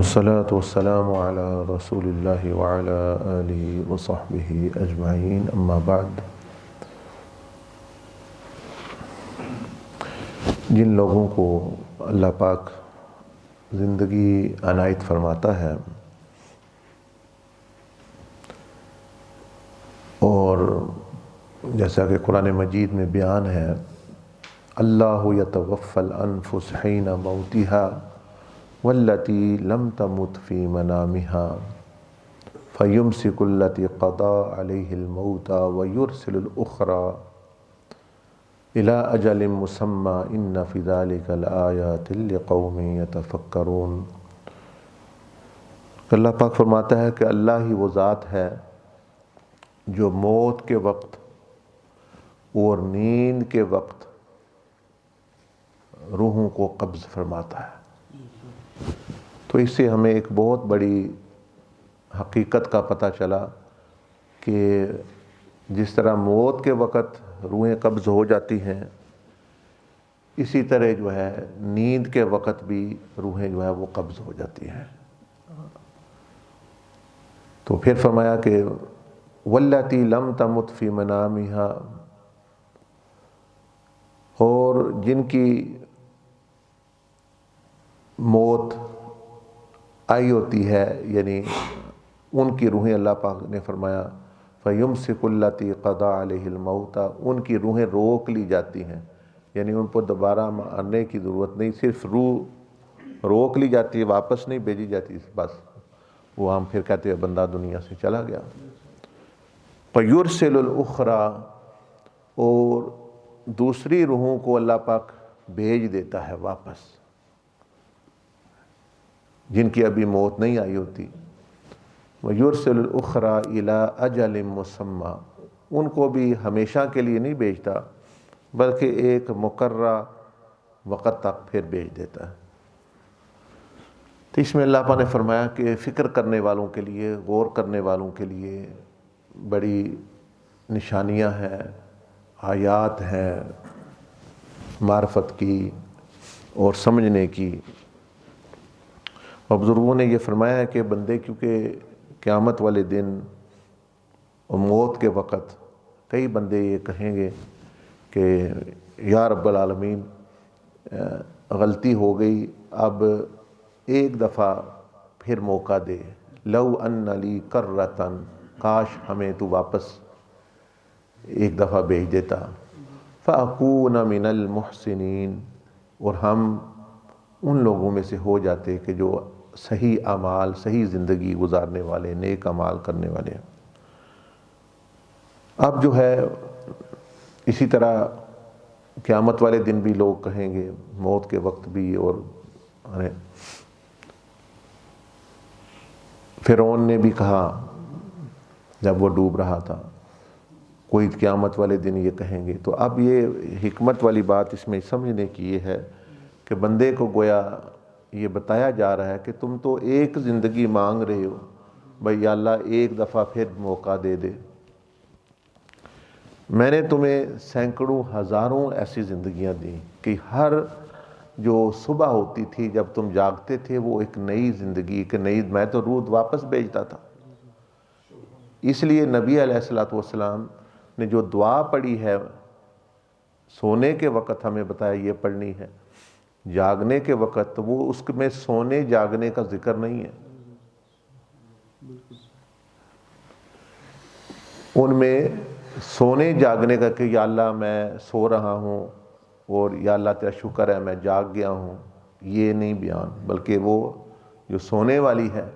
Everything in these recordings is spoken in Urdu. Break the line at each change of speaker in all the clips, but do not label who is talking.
والصلاة والسلام على رسول الله وعلى آله وصحبه أجمعين أما بعد۔ جن لوگوں کو اللہ پاک زندگی عنایت فرماتا ہے اور جیسا کہ قرآن مجید میں بیان ہے، اللہ یتوفی الانفس حین موتها والتی لم تمت فی منامها فیمسک التی قضى علیہ الموت ویرسل الاخری الی اجل مسمی ان فی ذلک لآیات لقوم یتفکرون۔ اللہ پاک فرماتا ہے کہ اللہ ہی وہ ذات ہے جو موت کے وقت اور نیند کے وقت روحوں کو قبض فرماتا ہے۔ تو اس سے ہمیں ایک بہت بڑی حقیقت کا پتہ چلا کہ جس طرح موت کے وقت روحیں قبض ہو جاتی ہیں، اسی طرح جو ہے نیند کے وقت بھی روحیں جو ہے وہ قبض ہو جاتی ہیں۔ تو پھر فرمایا کہ واللاتی لم تمت فی منامها، اور جن کی موت آئی ہوتی ہے، یعنی ان کی روحیں اللہ پاک نے فرمایا فَيُمْسِكُ الَّتِي قَضَى عَلَيْهِ الْمَوْتَ، ان کی روحیں روک لی جاتی ہیں، یعنی ان کو دوبارہ مرنے کی ضرورت نہیں، صرف روح روک لی جاتی ہے، واپس نہیں بھیجی جاتی، بس وہ ہم پھر کہتے ہیں بندہ دنیا سے چلا گیا۔ فَيُرْسِلُ الْأُخْرَى، اور دوسری روحوں کو اللہ پاک بھیج دیتا ہے واپس، جن کی ابھی موت نہیں آئی ہوتی۔ وَيُرْسِلُ الْأُخْرَى إِلَىٰ أَجَلٍ مُّسَمًّى، ان کو بھی ہمیشہ کے لیے نہیں بھیجتا بلکہ ایک مقررہ وقت تک پھر بھیج دیتا ہے۔ تو اس میں اللہ پاک نے فرمایا کہ فکر کرنے والوں کے لیے، غور کرنے والوں کے لیے بڑی نشانیاں ہیں، آیات ہیں معرفت کی اور سمجھنے کی۔ اور بزرگوں نے یہ فرمایا ہے کہ بندے کیونکہ قیامت والے دن اور موت کے وقت کئی بندے یہ کہیں گے کہ یا رب العالمین غلطی ہو گئی، اب ایک دفعہ پھر موقع دے، لو ان لی کرۃ، کاش ہمیں تو واپس ایک دفعہ بھیج دیتا، فاکون من المحسنین، اور ہم ان لوگوں میں سے ہو جاتے کہ جو صحیح اعمال، صحیح زندگی گزارنے والے، نیک اعمال کرنے والے ہیں۔ اب جو ہے اسی طرح قیامت والے دن بھی لوگ کہیں گے، موت کے وقت بھی، اور فرعون نے بھی کہا جب وہ ڈوب رہا تھا، کوئی قیامت والے دن یہ کہیں گے۔ تو اب یہ حکمت والی بات اس میں سمجھنے کی یہ ہے کہ بندے کو گویا یہ بتایا جا رہا ہے کہ تم تو ایک زندگی مانگ رہے ہو، بھائی یا اللہ ایک دفعہ پھر موقع دے دے، میں نے تمہیں سینکڑوں ہزاروں ایسی زندگیاں دیں کہ ہر جو صبح ہوتی تھی جب تم جاگتے تھے وہ ایک نئی زندگی، ایک نئی، میں تو روح واپس بھیجتا تھا۔ اس لیے نبی علیہ الصلوۃ والسلام نے جو دعا پڑھی ہے سونے کے وقت، ہمیں بتایا یہ پڑھنی ہے، جاگنے کے وقت وہ اس میں سونے جاگنے کا ذکر نہیں ہے، ان میں سونے جاگنے کا کہ یا اللہ میں سو رہا ہوں اور یا اللہ تیرا شکر ہے میں جاگ گیا ہوں، یہ نہیں بیان، بلکہ وہ جو سونے والی ہے،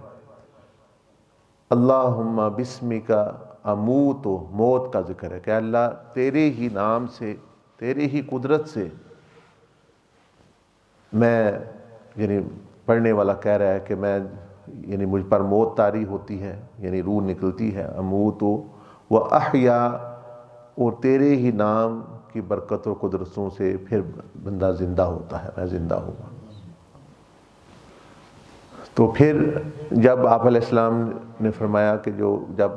اللہم بسمک اموت، موت کا ذکر ہے کہ اللہ تیرے ہی نام سے، تیرے ہی قدرت سے میں، یعنی پڑھنے والا کہہ رہا ہے کہ میں، یعنی مجھ پر موت طاری ہوتی ہے، یعنی روح نکلتی ہے، اموت و احیا، اور تیرے ہی نام کی برکت و قدرتوں سے پھر بندہ زندہ ہوتا ہے، میں زندہ ہوں گا۔ تو پھر جب آپ علیہ السلام نے فرمایا کہ جو جب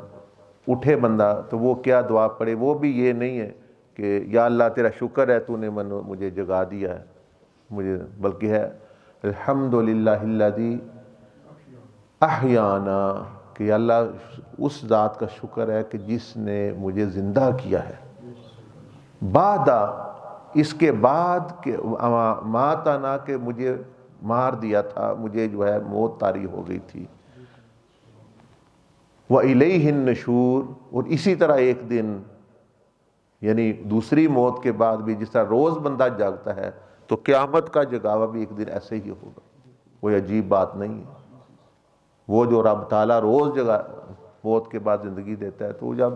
اٹھے بندہ تو وہ کیا دعا پڑھے، وہ بھی یہ نہیں ہے کہ یا اللہ تیرا شکر ہے تو نے مجھے جگا دیا ہے مجھے، بلکہ ہے الحمدللہ الذی احیانا کہ اللہ اس ذات کا شکر ہے کہ جس نے مجھے زندہ کیا ہے، بعد اس کے بعد کہ ماتنا کہ مجھے مار دیا تھا، مجھے جو ہے موت طاری ہو گئی تھی، وَإِلَيْهِ النُّشُورُ اور اسی طرح ایک دن یعنی دوسری موت کے بعد بھی جس طرح روز بندہ جاگتا ہے تو قیامت کا جگاوا بھی ایک دن ایسے ہی ہوگا، کوئی عجیب بات نہیں ہے۔ وہ جو رب تعالیٰ روز جگہ موت کے بعد زندگی دیتا ہے تو جب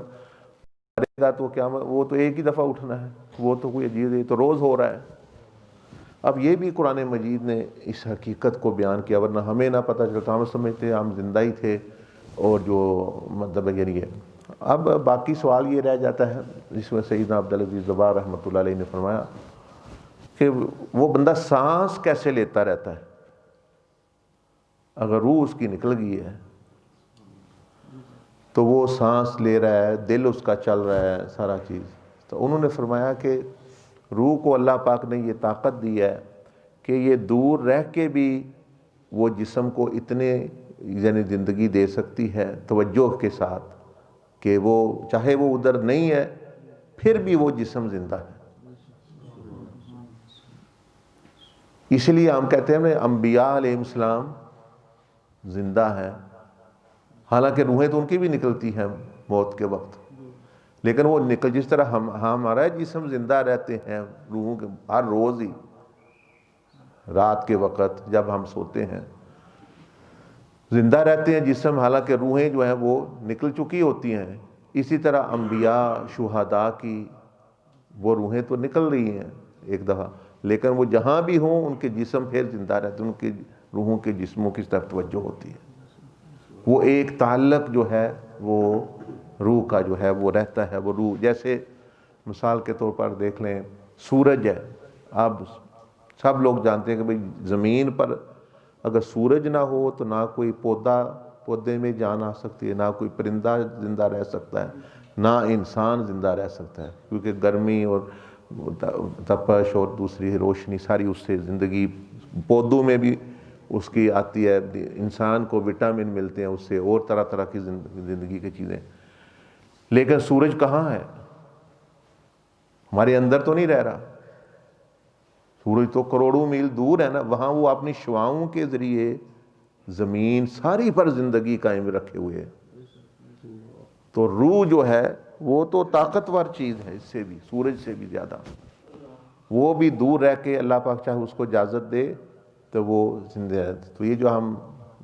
مرے گا تو قیامت وہ تو ایک ہی دفعہ اٹھنا ہے، وہ تو کوئی عجیب ہے، تو روز ہو رہا ہے۔ اب یہ بھی قرآن مجید نے اس حقیقت کو بیان کیا، ورنہ ہمیں نہ پتہ چلتا، ہم سمجھتے ہم زندہ ہی تھے اور جو مطلب یعنی ہے۔ اب باقی سوال یہ رہ جاتا ہے جس میں سیدنا عبدالعزیز ضباع رحمۃ اللہ علیہ نے فرمایا کہ وہ بندہ سانس کیسے لیتا رہتا ہے اگر روح اس کی نکل گئی ہے تو وہ سانس لے رہا ہے، دل اس کا چل رہا ہے، سارا چیز۔ تو انہوں نے فرمایا کہ روح کو اللہ پاک نے یہ طاقت دی ہے کہ یہ دور رہ کے بھی وہ جسم کو اتنے یعنی زندگی دے سکتی ہے توجہ کے ساتھ کہ وہ چاہے وہ ادھر نہیں ہے پھر بھی وہ جسم زندہ ہے۔ اس لیے ہم کہتے ہیں انبیاء علیہ السلام زندہ ہے، حالانکہ روحیں تو ان کی بھی نکلتی ہیں موت کے وقت، لیکن وہ جس طرح ہمارا جسم زندہ رہتے ہیں روحوں کے ہر روز ہی رات کے وقت جب ہم سوتے ہیں زندہ رہتے ہیں جسم، حالانکہ روحیں جو ہیں وہ نکل چکی ہوتی ہیں۔ اسی طرح انبیاء شہداء کی وہ روحیں تو نکل رہی ہیں ایک دفعہ، لیکن وہ جہاں بھی ہوں ان کے جسم پھر زندہ رہتے ہیں، ان کی روحوں کے جسموں کی طرف توجہ ہوتی ہے۔ وہ ایک تعلق جو ہے وہ روح کا جو ہے وہ رہتا ہے، وہ روح جیسے مثال کے طور پر دیکھ لیں سورج ہے، اب سب لوگ جانتے ہیں کہ بھئی زمین پر اگر سورج نہ ہو تو نہ کوئی پودے میں جان آ سکتی ہے، نہ کوئی پرندہ زندہ رہ سکتا ہے، نہ انسان زندہ رہ سکتا ہے، کیونکہ گرمی اور تپش اور دوسری روشنی ساری اس سے زندگی، پودوں میں بھی اس کی آتی ہے، انسان کو وٹامن ملتے ہیں اس سے اور طرح طرح کی زندگی کی چیزیں۔ لیکن سورج کہاں ہے؟ ہمارے اندر تو نہیں رہ رہا، سورج تو کروڑوں میل دور ہے نا، وہاں وہ اپنی شعاؤں کے ذریعے زمین ساری پر زندگی قائم رکھے ہوئے ہے۔ تو روح جو ہے وہ تو طاقتور چیز ہے، اس سے بھی سورج سے بھی زیادہ، وہ بھی دور رہ کے اللہ پاک چاہے اس کو اجازت دے تو وہ زندہ ہے۔ تو یہ جو ہم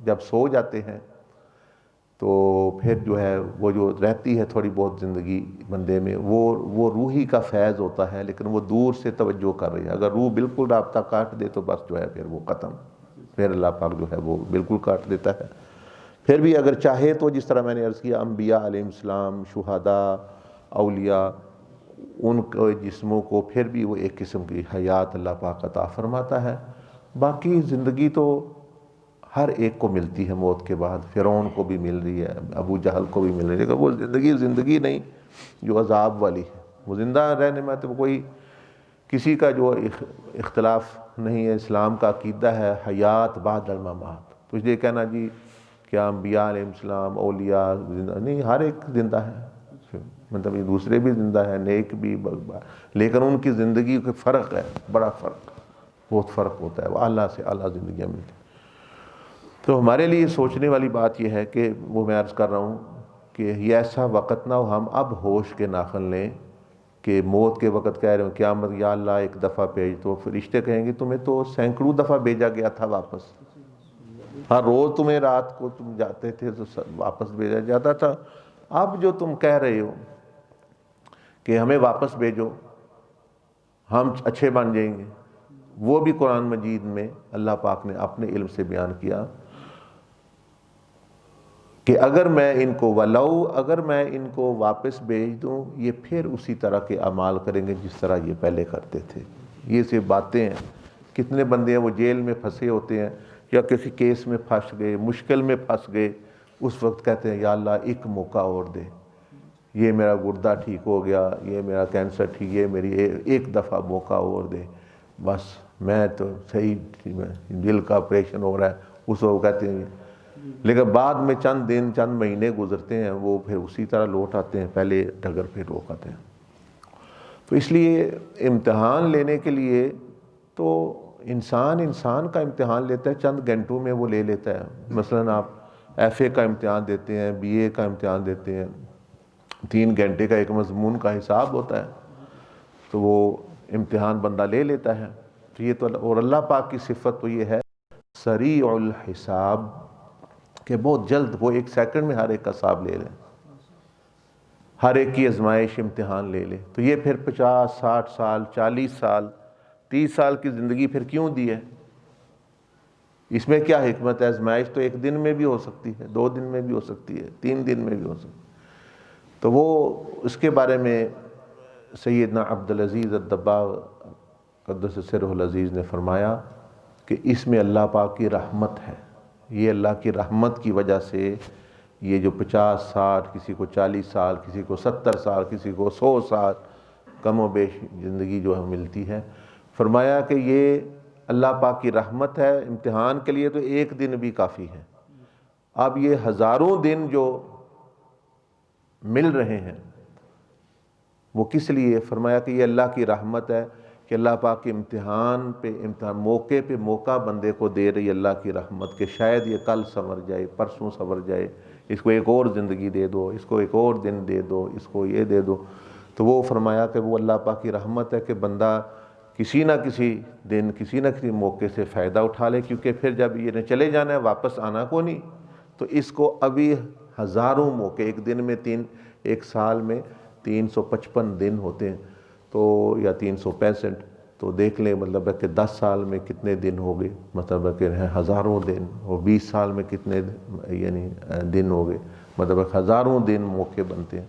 جب سو جاتے ہیں تو پھر جو ہے وہ جو رہتی ہے تھوڑی بہت زندگی بندے میں وہ روحی کا فیض ہوتا ہے، لیکن وہ دور سے توجہ کر رہی ہے۔ اگر روح بالکل رابطہ کاٹ دے تو بس جو ہے پھر وہ ختم، پھر اللہ پاک جو ہے وہ بالکل کاٹ دیتا ہے۔ پھر بھی اگر چاہے تو جس طرح میں نے عرض کیا انبیاء علیہ السلام، شہداء، اولیاء، ان کے جسموں کو پھر بھی وہ ایک قسم کی حیات اللہ پاک عطا فرماتا ہے۔ باقی زندگی تو ہر ایک کو ملتی ہے موت کے بعد، فرعون کو بھی مل رہی ہے، ابو جہل کو بھی مل رہی ہے، لیکن وہ زندگی نہیں جو عذاب والی ہے۔ وہ زندہ رہنے میں تو کوئی کسی کا جو اختلاف نہیں ہے، اسلام کا عقیدہ ہے حیات بعد الممات۔ تو اس لیے کہنا جی کیا انبیاء علیہ السلام، اولیاء زندہ نہیں، ہر ایک زندہ ہے، مطلب یہ دوسرے بھی زندہ ہے، نیک بھی، لیکن ان کی زندگی کا فرق ہے، بڑا فرق، بہت فرق ہوتا ہے، وہ اعلیٰ سے اعلیٰ زندگیاں ملتی ہیں۔ تو ہمارے لیے سوچنے والی بات یہ ہے کہ وہ میں عرض کر رہا ہوں کہ یہ ایسا وقت نہ ہو ہم اب ہوش کے ناخن لیں کہ موت کے وقت کہہ رہے ہوں قیامت یا اللہ ایک دفعہ بھیج، تو فرشتے کہیں گے تمہیں تو سینکڑوں دفعہ بھیجا گیا تھا واپس، ہر روز تمہیں رات کو تم جاتے تھے تو واپس بھیجا جاتا تھا، اب جو تم کہہ رہے ہو کہ ہمیں واپس بھیجو ہم اچھے بن جائیں گے، وہ بھی قرآن مجید میں اللہ پاک نے اپنے علم سے بیان کیا کہ اگر میں ان کو واپس بھیج دوں یہ پھر اسی طرح کے اعمال کریں گے جس طرح یہ پہلے کرتے تھے۔ یہ صرف باتیں ہیں، کتنے بندے ہیں وہ جیل میں پھنسے ہوتے ہیں یا کسی کیس میں پھنس گئے، مشکل میں پھنس گئے، اس وقت کہتے ہیں یا اللہ ایک موقع اور دے، یہ میرا گردہ ٹھیک ہو گیا، یہ میرا کینسر ٹھیک، یہ میری ایک دفعہ موقع اور دے، بس میں تو صحیح دل کا آپریشن ہو رہا ہے، اس وقت کہتے ہیں لیکن بعد میں چند دن چند مہینے گزرتے ہیں، وہ پھر اسی طرح لوٹ آتے ہیں، پہلے ڈگر پہ روک آتے ہیں۔ تو اس لیے امتحان لینے کے لیے تو انسان کا امتحان لیتا ہے، چند گھنٹوں میں وہ لے لیتا ہے۔ مثلاً آپ ایف اے کا امتحان دیتے ہیں، بی اے کا امتحان دیتے ہیں، 3 گھنٹے کا ایک مضمون کا حساب ہوتا ہے، تو وہ امتحان بندہ لے لیتا ہے۔ تو یہ تو اور اللہ پاک کی صفت تو یہ ہے سریع الحساب، کہ بہت جلد وہ 1 سیکنڈ میں ہر ایک کا حساب لے لیں، ہر ایک کی آزمائش امتحان لے لے۔ تو یہ پھر 50 60 سال 40 سال 30 سال کی زندگی پھر کیوں دی ہے؟ اس میں کیا حکمت ہے؟ آزمائش تو 1 دن میں بھی ہو سکتی ہے، 2 دن میں بھی ہو سکتی ہے، 3 دن میں بھی ہو سکتی ہے۔ تو وہ اس کے بارے میں سیدنا عبدالعزیز الدباغ قدس سرہ العزیز نے فرمایا کہ اس میں اللہ پاک کی رحمت ہے۔ یہ اللہ کی رحمت کی وجہ سے یہ جو 50 60 کسی کو 40 سال، کسی کو 70 سال، کسی کو 100 سال کم و بیش زندگی جو ہے ملتی ہے، فرمایا کہ یہ اللہ پاک کی رحمت ہے۔ امتحان کے لیے تو 1 دن بھی کافی ہے، اب یہ ہزاروں دن جو مل رہے ہیں وہ کس لیے؟ فرمایا کہ یہ اللہ کی رحمت ہے کہ اللہ پاک کے امتحان پہ موقع پہ موقع بندے کو دے رہی اللہ کی رحمت، کہ شاید یہ کل سنور جائے، پرسوں سنور جائے، اس کو ایک اور زندگی دے دو، اس کو ایک اور دن دے دو، اس کو یہ دے دو۔ تو وہ فرمایا کہ وہ اللہ پاک کی رحمت ہے کہ بندہ کسی نہ کسی دن کسی نہ کسی موقع سے فائدہ اٹھا لے، کیونکہ پھر جب یہ چلے جانا ہے واپس آنا کو نہیں، تو اس کو ابھی ہزاروں موقع، 1 دن میں 1 سال میں 355 دن ہوتے ہیں، تو یا 365، تو دیکھ لیں مطلب ہے کہ 10 سال میں کتنے دن ہو گئے، مطلب ہے کہ ہزاروں دن، اور 20 سال میں کتنے یعنی دن ہو گئے، مطلب ہے ہزاروں دن موقع بنتے ہیں۔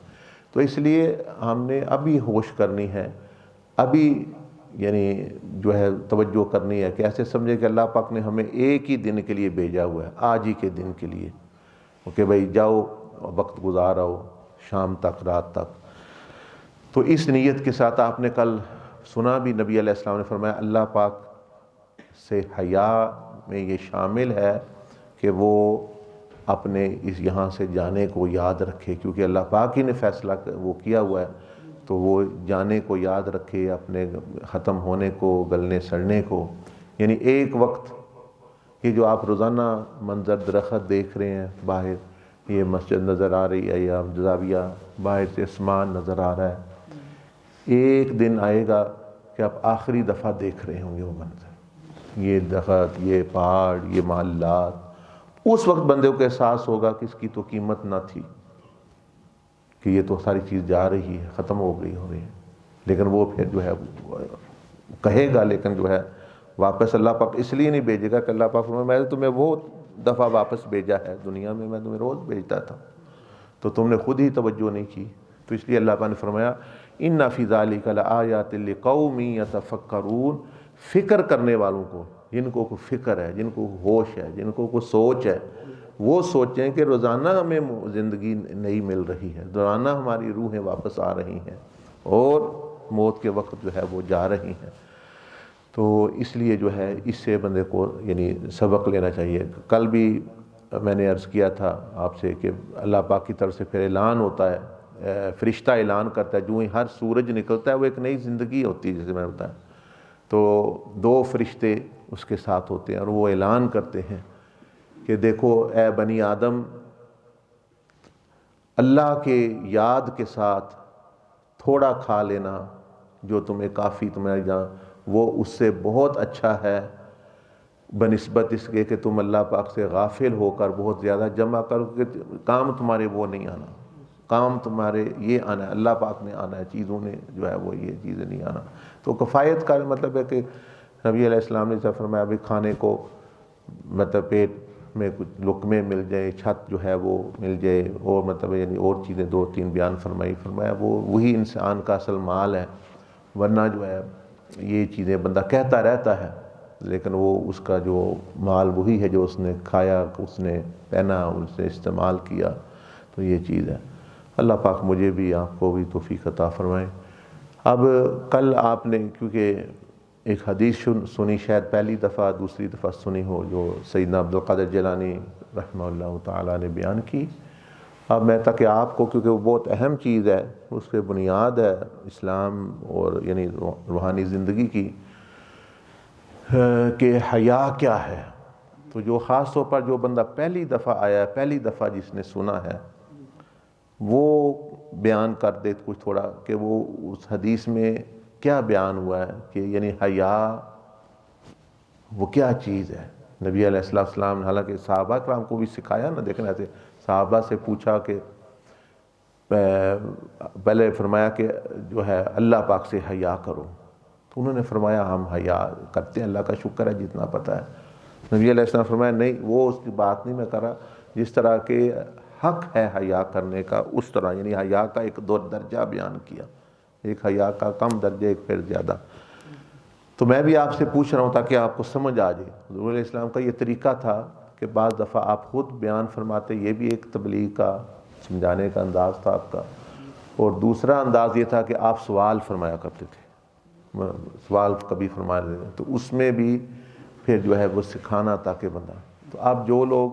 تو اس لیے ہم نے ابھی ہوش کرنی ہے، ابھی یعنی جو ہے توجہ کرنی ہے، کہ ایسے سمجھے کہ اللہ پاک نے ہمیں ایک ہی دن کے لیے بھیجا ہوا ہے، آج ہی کے دن کے لیے، کہ بھائی جاؤ وقت گزار آؤ، شام تک رات تک۔ تو اس نیت کے ساتھ آپ نے کل سنا بھی، نبی علیہ السلام نے فرمایا اللہ پاک سے حیا میں یہ شامل ہے کہ وہ اپنے اس یہاں سے جانے کو یاد رکھے، کیونکہ اللہ پاک ہی نے فیصلہ وہ کیا ہوا ہے، تو وہ جانے کو یاد رکھے، اپنے ختم ہونے کو، گلنے سڑنے کو۔ یعنی ایک وقت یہ جو آپ روزانہ منظر درخت دیکھ رہے ہیں باہر، یہ مسجد نظر آ رہی ہے یا زاویہ، باہر سے آسمان نظر آ رہا ہے، ایک دن آئے گا کہ آپ آخری دفعہ دیکھ رہے ہوں گے وہ منظر، یہ درخت، یہ پہاڑ، یہ محلات۔ اس وقت بندے کو احساس ہوگا کہ اس کی تو قیمت نہ تھی، کہ یہ تو ساری چیز جا رہی ہے، ختم ہو رہی ہے۔ لیکن وہ پھر جو ہے کہے گا، لیکن جو ہے واپس اللہ پاک اس لیے نہیں بھیجے گا کہ اللہ پاک فرمائے میں نے تمہیں وہ دفعہ واپس بھیجا ہے دنیا میں تمہیں روز بھیجتا تھا، تو تم نے خود ہی توجہ نہیں کی۔ تو اس لیے اللہ پاک نے فرمایا ان فی ذلک لآیات لقوم یتفکرون، فکر کرنے والوں کو، جن کو کوئی فکر ہے، جن کو ہوش ہے، جن کو کوئی سوچ ہے، وہ سوچیں کہ روزانہ ہمیں زندگی نئی مل رہی ہے، روزانہ ہماری روحیں واپس آ رہی ہیں اور موت کے وقت جو ہے وہ جا رہی ہیں۔ تو اس لیے جو ہے اس سے بندے کو یعنی سبق لینا چاہیے۔ کل بھی میں نے عرض کیا تھا آپ سے کہ اللہ پاک کی طرف سے پھر اعلان ہوتا ہے، فرشتہ اعلان کرتا ہے، جو ہی ہر سورج نکلتا ہے وہ ایک نئی زندگی ہوتی ہے، جیسے میں نے بتایا، تو 2 فرشتے اس کے ساتھ ہوتے ہیں اور وہ اعلان کرتے ہیں کہ دیکھو اے بنی آدم، اللہ کے یاد کے ساتھ تھوڑا کھا لینا جو تمہیں کافی تمہارے جہاں، وہ اس سے بہت اچھا ہے بنسبت اس کے کہ تم اللہ پاک سے غافل ہو کر بہت زیادہ جمع کرو، کہ کام تمہارے وہ نہیں آنا، کام تمہارے یہ آنا ہے، اللہ پاک نے آنا ہے، چیزوں نے جو ہے وہ یہ چیزیں نہیں آنا۔ تو کفایت کا مطلب ہے کہ نبی علیہ السلام نے جب فرمایا بھی کھانے کو مطلب پیٹ میں کچھ لقمے مل جائے، چھت جو ہے وہ مل جائے، اور مطلب یعنی اور چیزیں 2-3 بیان فرمایا وہ وہی انسان کا اصل مال ہے، ورنہ جو ہے یہ چیزیں بندہ کہتا رہتا ہے لیکن وہ اس کا جو مال وہی ہے جو اس نے کھایا، اس نے پہنا، اس نے استعمال کیا۔ تو یہ چیز ہے۔ اللہ پاک مجھے بھی آپ کو بھی توفیق عطا فرمائے۔ اب کل آپ نے کیونکہ ایک حدیث سنی، شاید پہلی دفعہ دوسری دفعہ سنی ہو، جو سیدنا عبدالقادر جیلانی رحمہ اللہ تعالیٰ نے بیان کی. اب میں تاکہ آپ کو، کیونکہ وہ بہت اہم چیز ہے، اس پہ بنیاد ہے اسلام اور یعنی روحانی زندگی کی، کہ حیا کیا ہے. تو جو خاص طور پر جو بندہ پہلی دفعہ آیا ہے، پہلی دفعہ جس نے سنا ہے، وہ بیان کر دے کچھ تھوڑا کہ وہ اس حدیث میں کیا بیان ہوا ہے، کہ یعنی حیا وہ کیا چیز ہے. نبی علیہ السلام نے حالانکہ صحابہ کرام کو بھی سکھایا نا، دیکھنا ایسے صحابہ سے پوچھا کہ پہلے فرمایا کہ جو ہے اللہ پاک سے حیا کرو، تو انہوں نے فرمایا ہم حیا کرتے ہیں، اللہ کا شکر ہے جتنا پتہ ہے. نبی علیہ السلام فرمایا نہیں، وہ اس کی بات نہیں میں کر رہا، جس طرح کہ حق ہے حیا کرنے کا اس طرح، یعنی حیا کا ایک دو درجہ بیان کیا، ایک حیا کا کم درجہ، ایک پھر زیادہ. تو میں بھی آپ سے پوچھ رہا ہوں تاکہ آپ کو سمجھ آ جائے. حضور علیہ السلام کا یہ طریقہ تھا کہ بعض دفعہ آپ خود بیان فرماتے، یہ بھی ایک تبلیغ کا سمجھانے کا انداز تھا آپ کا. اور دوسرا انداز یہ تھا کہ آپ سوال فرمایا کرتے تھے، سوال کبھی فرما رہے تھے، تو اس میں بھی پھر جو ہے وہ سکھانا تاکہ بندہ. تو اب جو لوگ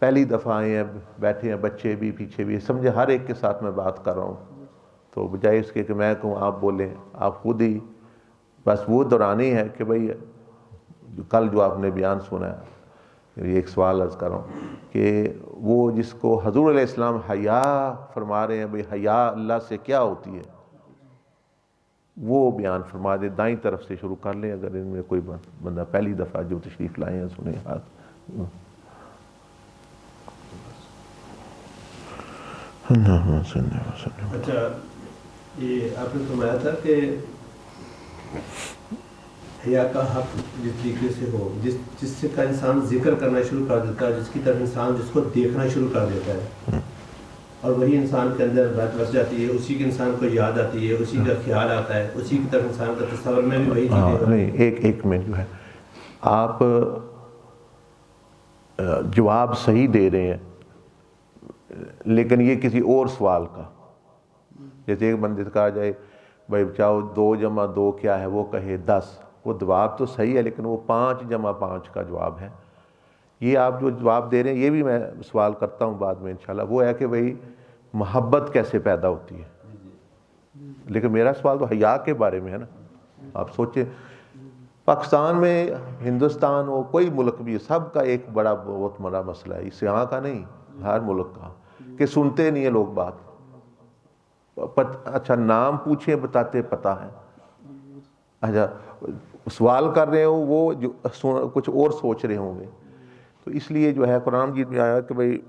پہلی دفعہ آئے ہیں، بیٹھے ہیں، بچے بھی پیچھے بھی، سمجھے ہر ایک کے ساتھ میں بات کر رہا ہوں، تو بجائے اس کے کہ میں کہوں آپ بولیں، آپ خود ہی بس وہ دورانی ہے کہ بھئی کل جو آپ نے بیان سنا ہے، یہ ایک سوال عرض کر رہا ہوں کہ وہ جس کو حضور علیہ السلام حیا فرما رہے ہیں، بھئی حیا اللہ سے کیا ہوتی ہے، وہ بیان فرما دے. دائیں طرف سے شروع کر لیں اگر ان میں کوئی بندہ پہلی دفعہ جو تشریف لائے ہیں سنیں ہاتھ.
اچھا، یہ آپ نے فرمایا تھا کہ حیا کا حق جس طریقے سے ہو، جس سے کا انسان ذکر کرنا شروع کر دیتا ہے، جس کی طرف انسان جس کو دیکھنا شروع کر دیتا ہے، اور وہی انسان کے اندر بات بس جاتی ہے، اسی کے انسان کو یاد آتی ہے، اسی کا خیال آتا ہے، اسی کی طرف انسان کا تصور میں بھی وہی چیزیں.
نہیں، ایک منٹ جو ہے آپ جواب صحیح دے رہے ہیں، لیکن یہ کسی اور سوال کا، جیسے ایک بندے سے کہا جائے بھائی چاہو 2 جمع 2 کیا ہے، وہ کہے 10، وہ جواب تو صحیح ہے لیکن وہ 5 جمع 5 کا جواب ہے. یہ آپ جو جواب دے رہے ہیں، یہ بھی میں سوال کرتا ہوں بعد میں انشاءاللہ، وہ ہے کہ بھئی محبت کیسے پیدا ہوتی ہے. لیکن میرا سوال تو حیا کے بارے میں ہے نا. آپ سوچیں پاکستان میں، ہندوستان ہو، کوئی ملک بھی، سب کا ایک بہت بڑا مسئلہ ہے، اس یہاں کا نہیں، ہر ملک کا، کہ سنتے نہیں ہیں لوگ بات. اچھا نام پوچھیں بتاتے پتہ ہے، اچھا سوال کر رہے ہو وہ جو کچھ اور سوچ رہے ہوں گے. تو اس لیے جو ہے قرآن مجید میں آیا کہ بھئی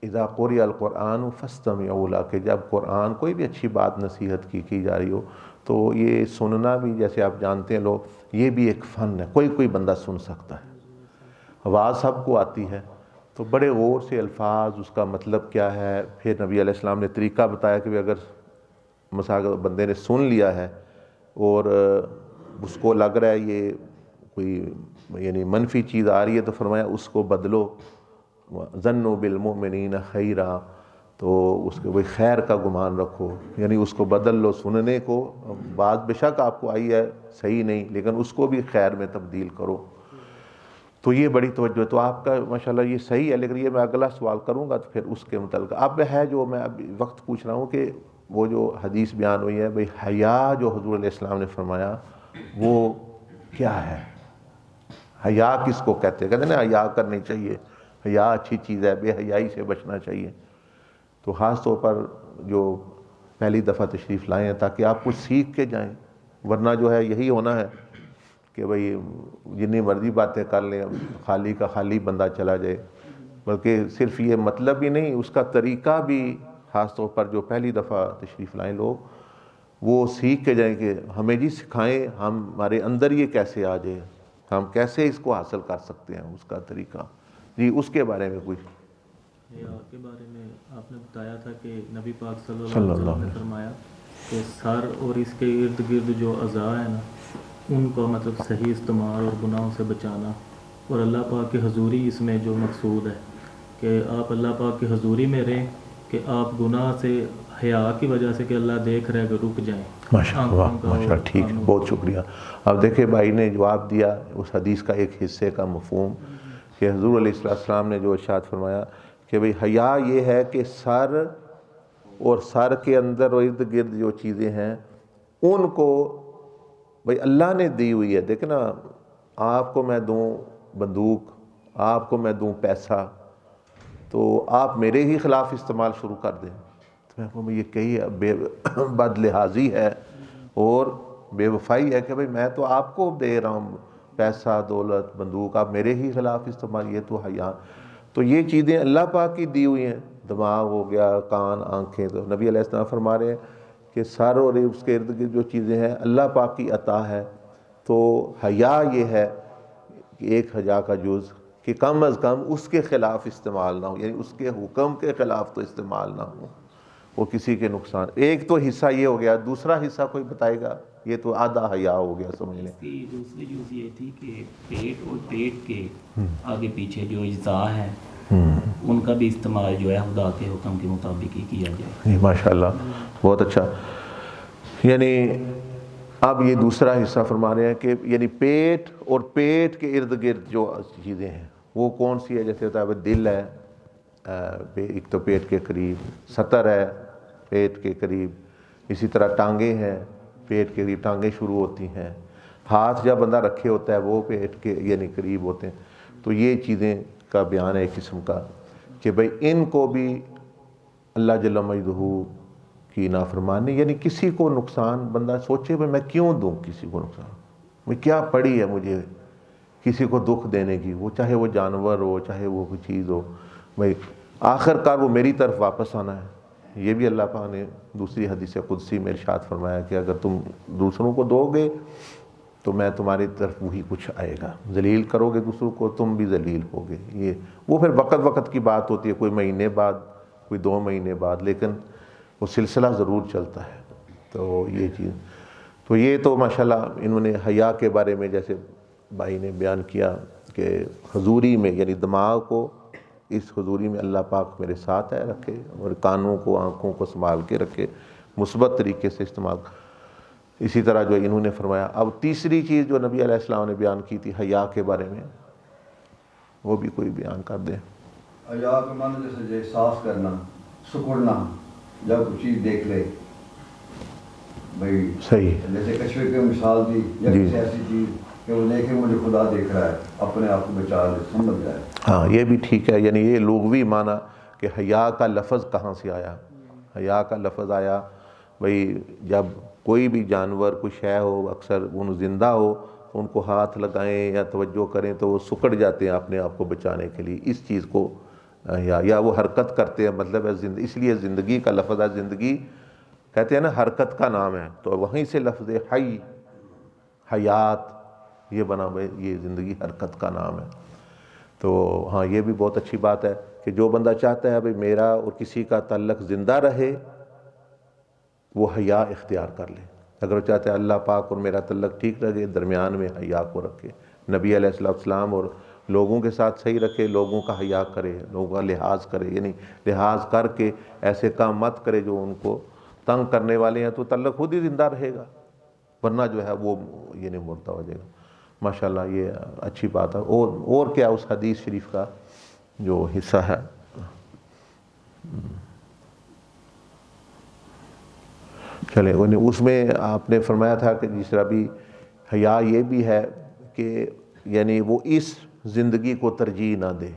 اذا قرئ القرآن فاستمعوا لہ، کہ جب قرآن کوئی بھی اچھی بات نصیحت کی جا رہی ہو تو یہ سننا بھی، جیسے آپ جانتے ہیں لوگ، یہ بھی ایک فن ہے. کوئی بندہ سن سکتا ہے، آواز سب کو آتی ہے، تو بڑے غور سے الفاظ، اس کا مطلب کیا ہے. پھر نبی علیہ السلام نے طریقہ بتایا کہ اگر مثلا بندے نے سن لیا ہے اور اس کو لگ رہا ہے یہ کوئی یعنی منفی چیز آ رہی ہے، تو فرمایا اس کو بدلو، ظنوا بالمؤمنین خیرا، تو اس کے کوئی خیر کا گمان رکھو، یعنی اس کو بدل لو. سننے کو بات بے شک آپ کو آئی ہے صحیح نہیں، لیکن اس کو بھی خیر میں تبدیل کرو. تو یہ بڑی توجہ ہے. تو آپ کا ماشاءاللہ یہ صحیح ہے، لیکن یہ میں اگلا سوال کروں گا تو پھر اس کے متعلق اب ہے جو میں اب وقت پوچھ رہا ہوں کہ وہ جو حدیث بیان ہوئی ہے بھئی حیا جو حضور علیہ السلام نے فرمایا وہ کیا ہے. حیا کس کو کہتے ہیں؟ کہتے ہیں نا حیا کرنی چاہیے، حیا اچھی چیز ہے، بے حیائی سے بچنا چاہیے. تو خاص طور پر جو پہلی دفعہ تشریف لائے ہیں تاکہ آپ کچھ سیکھ کے جائیں، ورنہ جو ہے یہی ہونا ہے کہ بھئی جتنی مرضی باتیں کر لیں، خالی کا خالی بندہ چلا جائے. بلکہ صرف یہ مطلب ہی نہیں، اس کا طریقہ بھی، خاص طور پر جو پہلی دفعہ تشریف لائیں لوگ، وہ سیکھ کے جائیں کہ ہمیں جی سکھائیں، ہمارے اندر یہ کیسے آ جائے، ہم کیسے اس کو حاصل کر سکتے ہیں، اس کا طریقہ. جی اس کے بارے میں کچھ.
حیا کے بارے میں آپ نے بتایا تھا کہ نبی پاک صلی اللہ علیہ وسلم نے فرمایا کہ سر اور اس کے ارد گرد جو اعضاء ہیں نا، ان کو مطلب صحیح استعمال اور گناہوں سے بچانا، اور اللہ پاک کی حضوری اس میں جو مقصود ہے کہ آپ اللہ پاک کی حضوری میں رہیں کہ آپ گناہ سے حیا کی وجہ سے کہ اللہ دیکھ رہے کہ رک جائیں.
ماشاء اللہ ماشاء اللہ ٹھیک ہے، بہت شکریہ. اب دیکھیں بھائی نے جواب دیا اس حدیث کا ایک حصے کا مفہوم کہ حضور علیہ السلام نے جو ارشاد فرمایا کہ بھئی حیا یہ ہے کہ سر اور سر کے اندر اور ارد گرد جو چیزیں ہیں ان کو بھئی اللہ نے دی ہوئی ہے. دیکھیں نا، آپ کو میں دوں بندوق، آپ کو میں دوں پیسہ، تو آپ میرے ہی خلاف استعمال شروع کر دیں تو میں کہوں یہ کئی بے بد لحاظی ہے اور بے وفائی ہے کہ بھئی میں تو آپ کو دے رہا ہوں پیسہ، دولت، بندوق، آپ میرے ہی خلاف استعمال. یہ تو حیا. تو یہ چیزیں اللہ پاک کی دی ہوئی ہیں، دماغ ہو گیا، کان، آنکھیں. تو نبی علیہ السلام فرما رہے ہیں کہ سر اور اس کے ارد گرد جو چیزیں ہیں اللہ پاک کی عطا ہے. تو حیا یہ ہے کہ ایک حیا کا جز کہ کم از کم اس کے خلاف استعمال نہ ہو، یعنی اس کے حکم کے خلاف تو استعمال نہ ہو، وہ کسی کے نقصان. ایک تو حصہ یہ ہو گیا. دوسرا حصہ کوئی بتائے گا؟ یہ تو آدھا حیا ہو گیا سمجھ لیں.
اس کی دوسری جز یہ تھی کہ پیٹ اور پیٹ کے آگے پیچھے جو اجزاء ہیں ان کا بھی استعمال جو ہے خدا کے حکم کے مطابق ہی کیا جائے.
ماشاء اللہ بہت اچھا. یعنی اب یہ دوسرا حصہ فرما رہے ہیں کہ یعنی پیٹ اور پیٹ کے ارد گرد جو چیزیں ہیں وہ کون سی ہے؟ جیسے ہوتا ہے دل ہے، ایک تو پیٹ کے قریب، سطر ہے پیٹ کے قریب، اسی طرح ٹانگیں ہیں پیٹ کے قریب، ٹانگیں شروع ہوتی ہیں. ہاتھ جب بندہ رکھے ہوتا ہے وہ پیٹ کے یعنی قریب ہوتے ہیں. تو یہ چیزیں کا بیان ہے ایک قسم کا کہ بھئی ان کو بھی اللہ جل مجدہ کی نافرمانی، یعنی کسی کو نقصان بندہ سوچے بھئی میں کیوں دوں کسی کو نقصان، میں کیا پڑی ہے مجھے کسی کو دکھ دینے کی، وہ چاہے وہ جانور ہو چاہے وہ کوئی چیز ہو، بھئی آخر کار وہ میری طرف واپس آنا ہے. یہ بھی اللہ پاک نے دوسری حدیث قدسی میں ارشاد فرمایا کہ اگر تم دوسروں کو دو گے تو میں تمہاری طرف وہی کچھ آئے گا. ذلیل کرو گے دوسروں کو تم بھی ذلیل ہوگے. یہ وہ پھر وقت وقت کی بات ہوتی ہے، کوئی مہینے بعد، کوئی 2 مہینے بعد، لیکن وہ سلسلہ ضرور چلتا ہے. تو یہ چیز، تو یہ تو ماشاءاللہ انہوں نے حیا کے بارے میں جیسے بھائی نے بیان کیا کہ حضوری میں یعنی دماغ کو اس حضوری میں اللہ پاک میرے ساتھ ہے رکھے، اور کانوں کو آنکھوں کو سنبھال کے رکھے، مثبت طریقے سے استعمال. اسی طرح جو انہوں نے فرمایا. اب تیسری چیز جو نبی علیہ السلام نے بیان کی تھی حیا کے بارے میں، وہ بھی کوئی بیان کر دیں.
حیا کا معنی جیسے احساس کرنا، سکڑنا، جب کوئی چیز دیکھ لے بھائی
صحیح،
جیسے کچھوے کی مثال دی یا کسی ایسی چیز کہ وہ دیکھے مجھے خدا دیکھ رہا ہے، اپنے آپ کو بچا لے، سمجھ جائے.
ہاں یہ بھی ٹھیک ہے. یعنی یہ لغوی معنی کہ حیا کا لفظ کہاں سے آیا. حیا کا لفظ آیا بھئی جب کوئی بھی جانور کوئی شے ہو، اکثر ان زندہ ہو تو ان کو ہاتھ لگائیں یا توجہ کریں تو وہ سکڑ جاتے ہیں اپنے آپ کو بچانے کے لیے. اس چیز کو یا وہ حرکت کرتے ہیں، مطلب ہے اس لیے زندگی کا لفظ ہے. زندگی کہتے ہیں نا حرکت کا نام ہے، تو وہیں سے لفظ حی، حیات یہ بنا ہوئے، یہ زندگی حرکت کا نام ہے. تو ہاں یہ بھی بہت اچھی بات ہے کہ جو بندہ چاہتا ہے بھئی میرا اور کسی کا تعلق زندہ رہے وہ حیا اختیار کر لے. اگر وہ چاہتا ہے اللہ پاک اور میرا تعلق ٹھیک رہے، درمیان میں حیا کو رکھے، نبی علیہ السلام اور لوگوں کے ساتھ صحیح رکھے، لوگوں کا حیا کرے، لوگوں کا لحاظ کرے، یعنی لحاظ کر کے ایسے کام مت کرے جو ان کو تنگ کرنے والے ہیں، تو تعلق خود ہی زندہ رہے گا، ورنہ جو ہے وہ یعنی مردہ ہو جائے گا. ماشاءاللہ یہ اچھی بات ہے. اور کیا اس حدیث شریف کا جو حصہ ہے چلیں اس میں آپ نے فرمایا تھا کہ جس طرح بھی حیا یہ بھی ہے کہ یعنی وہ اس زندگی کو ترجیح نہ دے،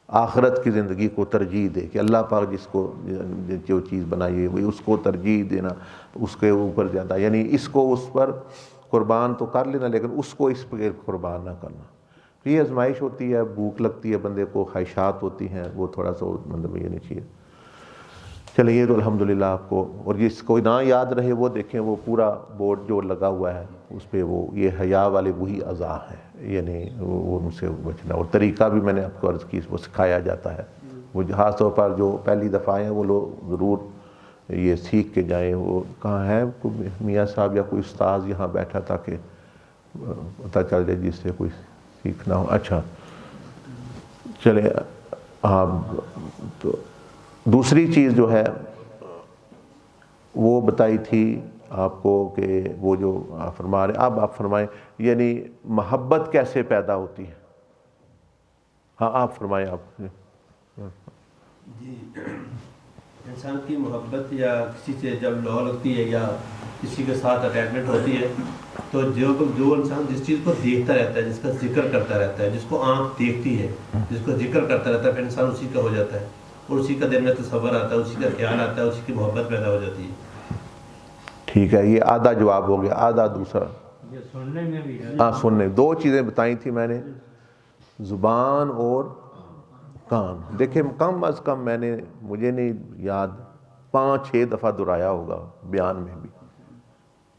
آخرت کی زندگی کو ترجیح دے کہ اللہ پاک جس کو جو چیز بنائی ہے وہ اس کو ترجیح دینا، اس کے اوپر زیادہ، یعنی اس کو اس پر قربان تو کر لینا لیکن اس کو اس پر قربان نہ کرنا. یہ آزمائش ہوتی ہے، بھوک لگتی ہے بندے کو، خواہشات ہوتی ہیں، وہ تھوڑا سا مطلب یہ نہیں چاہیے. چلے یہ تو الحمدللہ آپ کو، اور جس کو نہ یاد رہے وہ دیکھیں وہ پورا بورڈ جو لگا ہوا ہے اس پہ وہ یہ حیا والے وہی اعضاء ہیں، یعنی وہ ان سے بچنا. اور طریقہ بھی میں نے آپ کو عرض کی وہ سکھایا جاتا ہے. وہ خاص طور پر جو پہلی دفعہ ہیں وہ لوگ ضرور یہ سیکھ کے جائیں. وہ کہاں ہے کوئی میاں صاحب یا کوئی استاذ یہاں بیٹھا تھا کہ پتہ چل جائے جس سے کوئی سیکھنا ہو. اچھا چلے آپ تو دوسری چیز جو ہے وہ بتائی تھی آپ کو کہ وہ جو آپ فرما رہے، اب آپ فرمائیں یعنی محبت کیسے پیدا ہوتی ہے؟ ہاں آپ فرمائیں آپ۔
جی، انسان کی محبت یا کسی سے جب لو لگتی ہے یا کسی کے ساتھ اٹیچمنٹ ہوتی ہے تو جو انسان جس چیز کو دیکھتا رہتا ہے، جس کا ذکر کرتا رہتا ہے، جس کو آنکھ دیکھتی ہے، جس کو ذکر کرتا رہتا ہے، پھر انسان اسی کا ہو جاتا ہے اور اسی کا دل میں تصور آتا ہے، اسی کا خیال آتا ہے، اسی کی محبت پیدا ہو جاتی ہے۔
ٹھیک ہے، یہ آدھا جواب ہو گیا، آدھا دوسرا
سننے میں بھی ہے۔
ہاں سننے، دو چیزیں بتائی تھی میں نے، زبان اور کان۔ دیکھیں کم از کم میں نے، مجھے نہیں یاد، 5-6 دفعہ دہرایا ہوگا بیان میں بھی،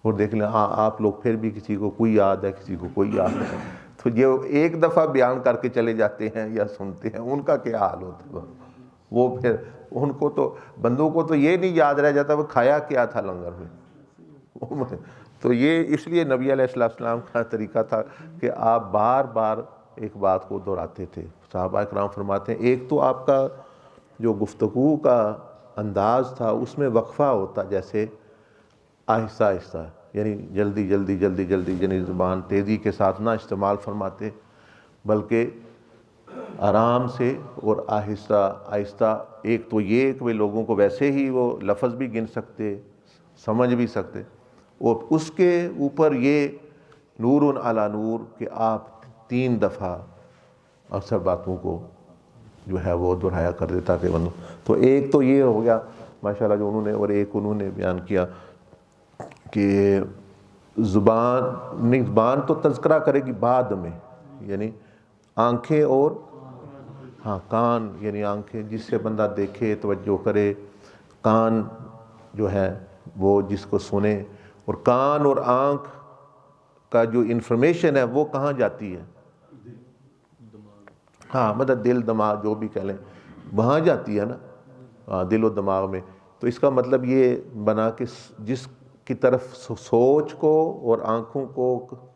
اور دیکھ لیں آپ لوگ پھر بھی کسی کو کوئی یاد ہے، کسی کو کوئی یاد ہے، تو جو ایک دفعہ بیان کر کے چلے جاتے ہیں یا سنتے ہیں ان کا کیا حال ہوتا ہے؟ وہ پھر ان کو تو بندوں کو تو یہ نہیں یاد رہ جاتا وہ کھایا کیا تھا لنگر میں۔ تو یہ اس لیے نبی علیہ السلام کا طریقہ تھا کہ آپ بار بار ایک بات کو دہراتے تھے۔ صحابہ کرام فرماتے ہیں ایک تو آپ کا جو گفتگو کا انداز تھا اس میں وقفہ ہوتا، جیسے آہستہ آہستہ، یعنی جلدی جلدی جلدی جلدی، یعنی زبان تیزی کے ساتھ نہ استعمال فرماتے بلکہ آرام سے اور آہستہ آہستہ۔ ایک تو یہ کہ وہ لوگوں کو ویسے ہی وہ لفظ بھی گن سکتے، سمجھ بھی سکتے، اور اس کے اوپر یہ نور علی نور کہ آپ 3 دفعہ اکثر باتوں کو جو ہے وہ دہرایا کر دیتا کہ بندوں۔ تو ایک تو یہ ہو گیا ماشاءاللہ جو انہوں نے، اور ایک انہوں نے بیان کیا کہ زبان تو تذکرہ کرے گی بعد میں، یعنی آنکھیں اور ہاں کان، یعنی آنکھیں جس سے بندہ دیکھے، توجہ کرے، کان جو ہے وہ جس کو سنے، اور کان اور آنکھ کا جو انفارمیشن ہے وہ کہاں جاتی ہے؟ ہاں مطلب دل دماغ جو بھی کہہ لیں وہاں جاتی ہے نا، ہاں دل و دماغ میں۔ تو اس کا مطلب یہ بنا کہ جس کی طرف سوچ کو اور آنکھوں کو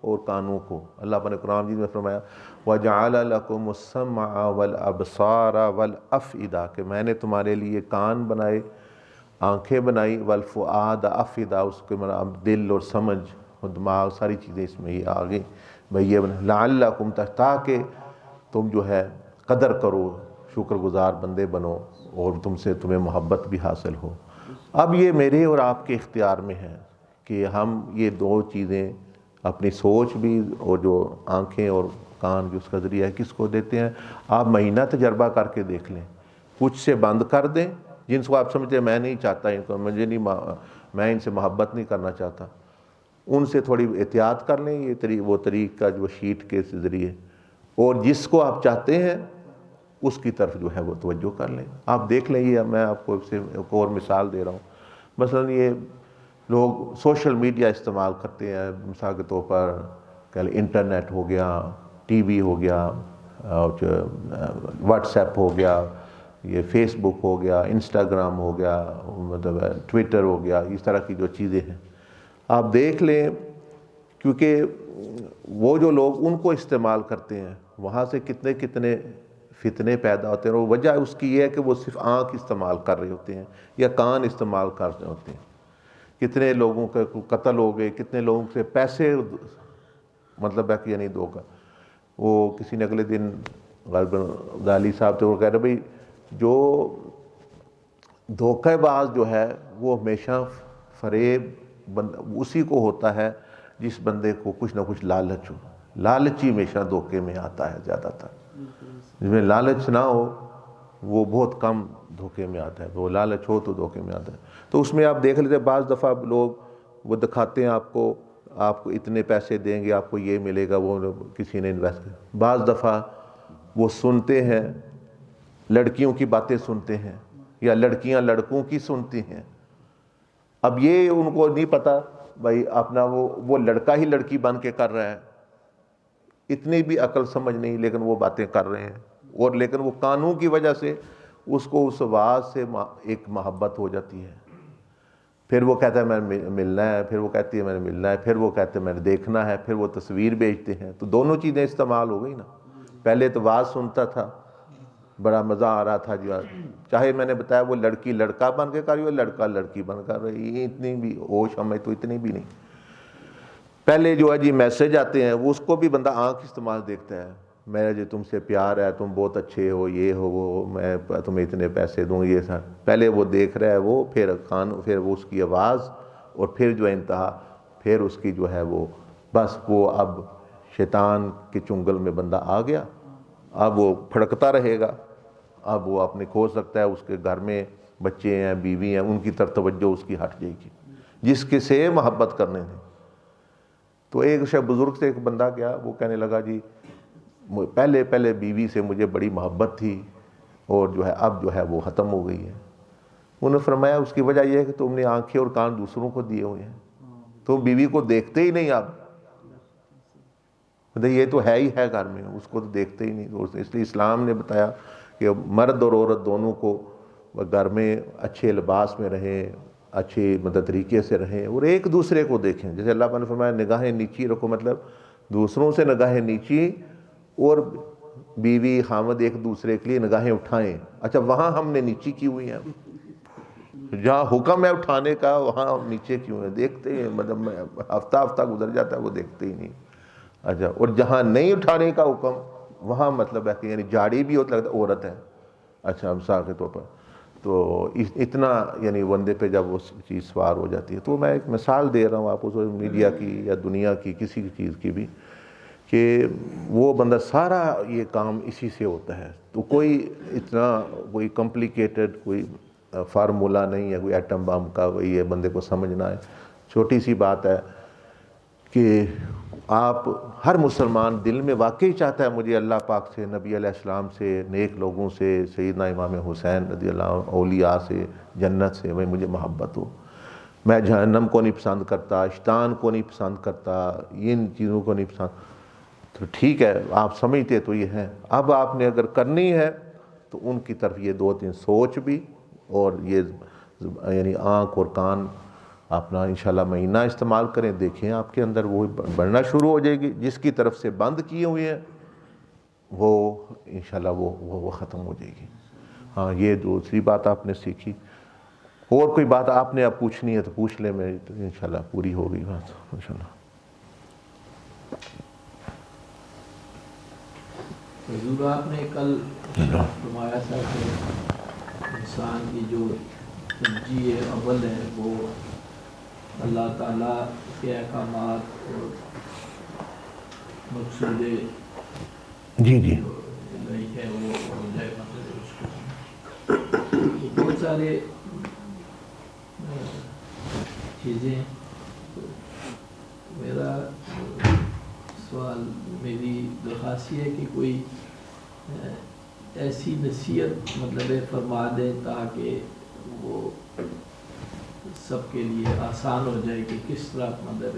اور کانوں کو اللہ نے قرآن مجید میں فرمایا وَجَعَلَ لَكُمُ السَّمْعَ وَالْأَبْصَارَ وَالْأَفْئِدَةَ کہ میں نے تمہارے لیے کان بنائے، آنکھیں بنائی، وَالْفُؤَادَ أَفْئِدَةَ اس کے مطلب دل اور سمجھ اور دماغ، ساری چیزیں اس میں یہ آگے بھئی یہ بنا لَعَلَّكُمْ تاکہ تم جو ہے قدر کرو، شکر گزار بندے بنو، اور تمہیں محبت بھی حاصل ہو۔ اب یہ میرے اور آپ کے اختیار میں ہے کہ ہم یہ 2 چیزیں اپنی سوچ بھی اور جو آنکھیں اور کان جو اس کا ذریعہ ہے کس کو دیتے ہیں۔ آپ مہینہ تجربہ کر کے دیکھ لیں، کچھ سے بند کر دیں جن کو آپ سمجھتے ہیں میں نہیں چاہتا ان کو، میں ان سے محبت نہیں کرنا چاہتا، ان سے تھوڑی احتیاط کر لیں، یہ وہ طریقہ جو شیٹ کے ذریعے، اور جس کو آپ چاہتے ہیں اس کی طرف جو ہے وہ توجہ کر لیں۔ آپ دیکھ لیں، یہ میں آپ کو ایک اور مثال دے رہا ہوں، مثلا یہ لوگ سوشل میڈیا استعمال کرتے ہیں، مثال کے طور پر انٹرنیٹ ہو گیا، ٹی وی ہو گیا، واٹس ایپ ہو گیا، یہ فیس بک ہو گیا، انسٹاگرام ہو گیا، مطلب ٹویٹر ہو گیا، اس طرح کی جو چیزیں ہیں آپ دیکھ لیں، کیونکہ وہ جو لوگ ان کو استعمال کرتے ہیں وہاں سے کتنے کتنے فتنے پیدا ہوتے ہیں، اور وجہ اس کی یہ ہے کہ وہ صرف آنکھ استعمال کر رہے ہوتے ہیں یا کان استعمال کر رہے ہوتے ہیں۔ کتنے لوگوں کا قتل ہو گئے، کتنے لوگوں سے پیسے مطلب ہے کہ یعنی دھوکہ۔ وہ کسی نے اگلے دن غالباً دالی صاحب تھے، وہ کہہ رہے بھائی جو دھوکہ باز جو ہے وہ ہمیشہ فریب اسی کو ہوتا ہے جس بندے کو کچھ نہ کچھ لالچ ہو، لالچی ہمیشہ دھوکے میں آتا ہے زیادہ تر، جس میں لالچ نہ ہو وہ بہت کم دھوکے میں آتا ہے، وہ لالچ ہو تو دھوکے میں آتا ہے۔ تو اس میں آپ دیکھ لیتے ہیں بعض دفعہ لوگ وہ دکھاتے ہیں آپ کو اتنے پیسے دیں گے، آپ کو یہ ملے گا، وہ کسی نے انویسٹ کیا۔ بعض دفعہ وہ سنتے ہیں، لڑکیوں کی باتیں سنتے ہیں یا لڑکیاں لڑکوں کی سنتی ہیں۔ اب یہ ان کو نہیں پتا بھائی اپنا وہ لڑکا ہی لڑکی بن کے کر رہا ہے، اتنی بھی عقل سمجھ نہیں، لیکن وہ باتیں کر رہے ہیں، اور لیکن وہ قانون کی وجہ سے اس کو اس آواز سے ایک محبت ہو جاتی ہے۔ پھر وہ کہتا ہے میں نے ملنا ہے، پھر وہ کہتی ہے میں نے ملنا ہے، پھر وہ کہتے ہیں میں نے دیکھنا ہے، پھر وہ تصویر بھیجتے ہیں۔ تو دونوں چیزیں استعمال ہو گئی نا، پہلے تو آواز سنتا تھا بڑا مزہ آ رہا تھا جو چاہے میں نے بتایا وہ لڑکی لڑکا بن کے کر رہی ہو, لڑکا لڑکی بن کر رہی, اتنی بھی ہوش ہمیں تو اتنی بھی نہیں. پہلے جو ہے جی میسج آتے ہیں وہ اس کو بھی بندہ آنکھ استعمال دیکھتا ہے, میرا جو تم سے پیار ہے, تم بہت اچھے ہو, یہ ہو وہ, میں تمہیں اتنے پیسے دوں, یہ سر پہلے وہ دیکھ رہا ہے وہ, پھر وہ اس کی آواز, اور پھر جو انتہا پھر اس کی جو ہے وہ بس وہ اب شیطان کے چنگل میں بندہ آ گیا. اب وہ پھڑکتا رہے گا, اب وہ اپنے کھو سکتا ہے, اس کے گھر میں بچے ہیں, بیوی ہیں, ان کی طرف توجہ اس کی ہٹ جائے گی جس کے سے محبت کرنے ہیں. تو ایک شخص بزرگ سے ایک بندہ گیا, وہ کہنے لگا جی پہلے بیوی سے مجھے بڑی محبت تھی اور جو ہے اب جو ہے وہ ختم ہو گئی ہے. انہوں نے فرمایا اس کی وجہ یہ ہے کہ تم نے آنکھیں اور کان دوسروں کو دیے ہوئے ہیں, تو بیوی کو دیکھتے ہی نہیں. آپ یہ تو ہے ہی ہے گھر میں, اس کو تو دیکھتے ہی نہیں. اس لیے اسلام نے بتایا کہ مرد اور عورت دونوں کو گھر میں اچھے لباس میں رہیں, اچھے طریقے سے رہیں اور ایک دوسرے کو دیکھیں. جیسے اللہ پاک نے فرمایا نگاہیں نیچی رکھو, مطلب دوسروں سے نگاہیں نیچی, اور بیوی خامد ایک دوسرے کے لیے نگاہیں اٹھائیں. اچھا وہاں ہم نے نیچی کی ہوئی ہیں, جہاں حکم ہے اٹھانے کا وہاں ہم نیچے کیوں ہیں, دیکھتے ہیں, مطلب ہفتہ گزر جاتا ہے وہ دیکھتے ہی نہیں. اچھا, اور جہاں نہیں اٹھانے کا حکم وہاں مطلب ہے کہ یعنی جاڑی بھی ہوتا لگتا عورت ہے. اچھا مثال کے طور پر تو اتنا یعنی بندے پہ جب وہ چیز سوار ہو جاتی ہے. تو میں ایک مثال دے رہا ہوں آپ کو میڈیا کی یا دنیا کی کسی چیز کی بھی, کہ وہ بندہ سارا یہ کام اسی سے ہوتا ہے. تو کوئی اتنا کوئی کمپلیکیٹڈ کوئی فارمولہ نہیں ہے, کوئی ایٹم بم کا وہی ہے بندے کو سمجھنا ہے. چھوٹی سی بات ہے کہ آپ ہر مسلمان دل میں واقعی چاہتا ہے مجھے اللہ پاک سے, نبی علیہ السلام سے, نیک لوگوں سے, سیدنا امام حسین رضی اللہ عنہ, اولیاء سے, جنت سے بھائی مجھے محبت ہو. میں جہنم کو نہیں پسند کرتا, شیطان کو نہیں پسند کرتا, ان چیزوں کو نہیں پسند. تو ٹھیک ہے آپ سمجھتے تو یہ ہے. اب آپ نے اگر کرنی ہے تو ان کی طرف یہ 2-3 سوچ بھی, اور یہ یعنی آنکھ اور کان اپنا انشاءاللہ مہینہ استعمال کریں, دیکھیں آپ کے اندر وہ بڑھنا شروع ہو جائے گی. جس کی طرف سے بند کیے ہوئے ہیں وہ انشاءاللہ وہ ختم ہو جائے گی. ہاں یہ دوسری بات آپ نے سیکھی. اور کوئی بات آپ نے اب پوچھنی ہے تو پوچھ لیں, میری تو انشاءاللہ پوری ہوگی بات انشاءاللہ.
حضور آپ نے کل فرمایا تھا کہ انسان کی جو ترجیح اول ہے وہ اللہ تعالیٰ کے احکامات اور مقصود
جی
ہے وہ ہو جائے. بہت سارے چیزیں. میرا سوال, میری درخواست یہ ہے کہ کوئی ایسی نصیحت مطلب فرما دیں تاکہ وہ سب کے لیے آسان ہو جائے کہ کس طرح مطلب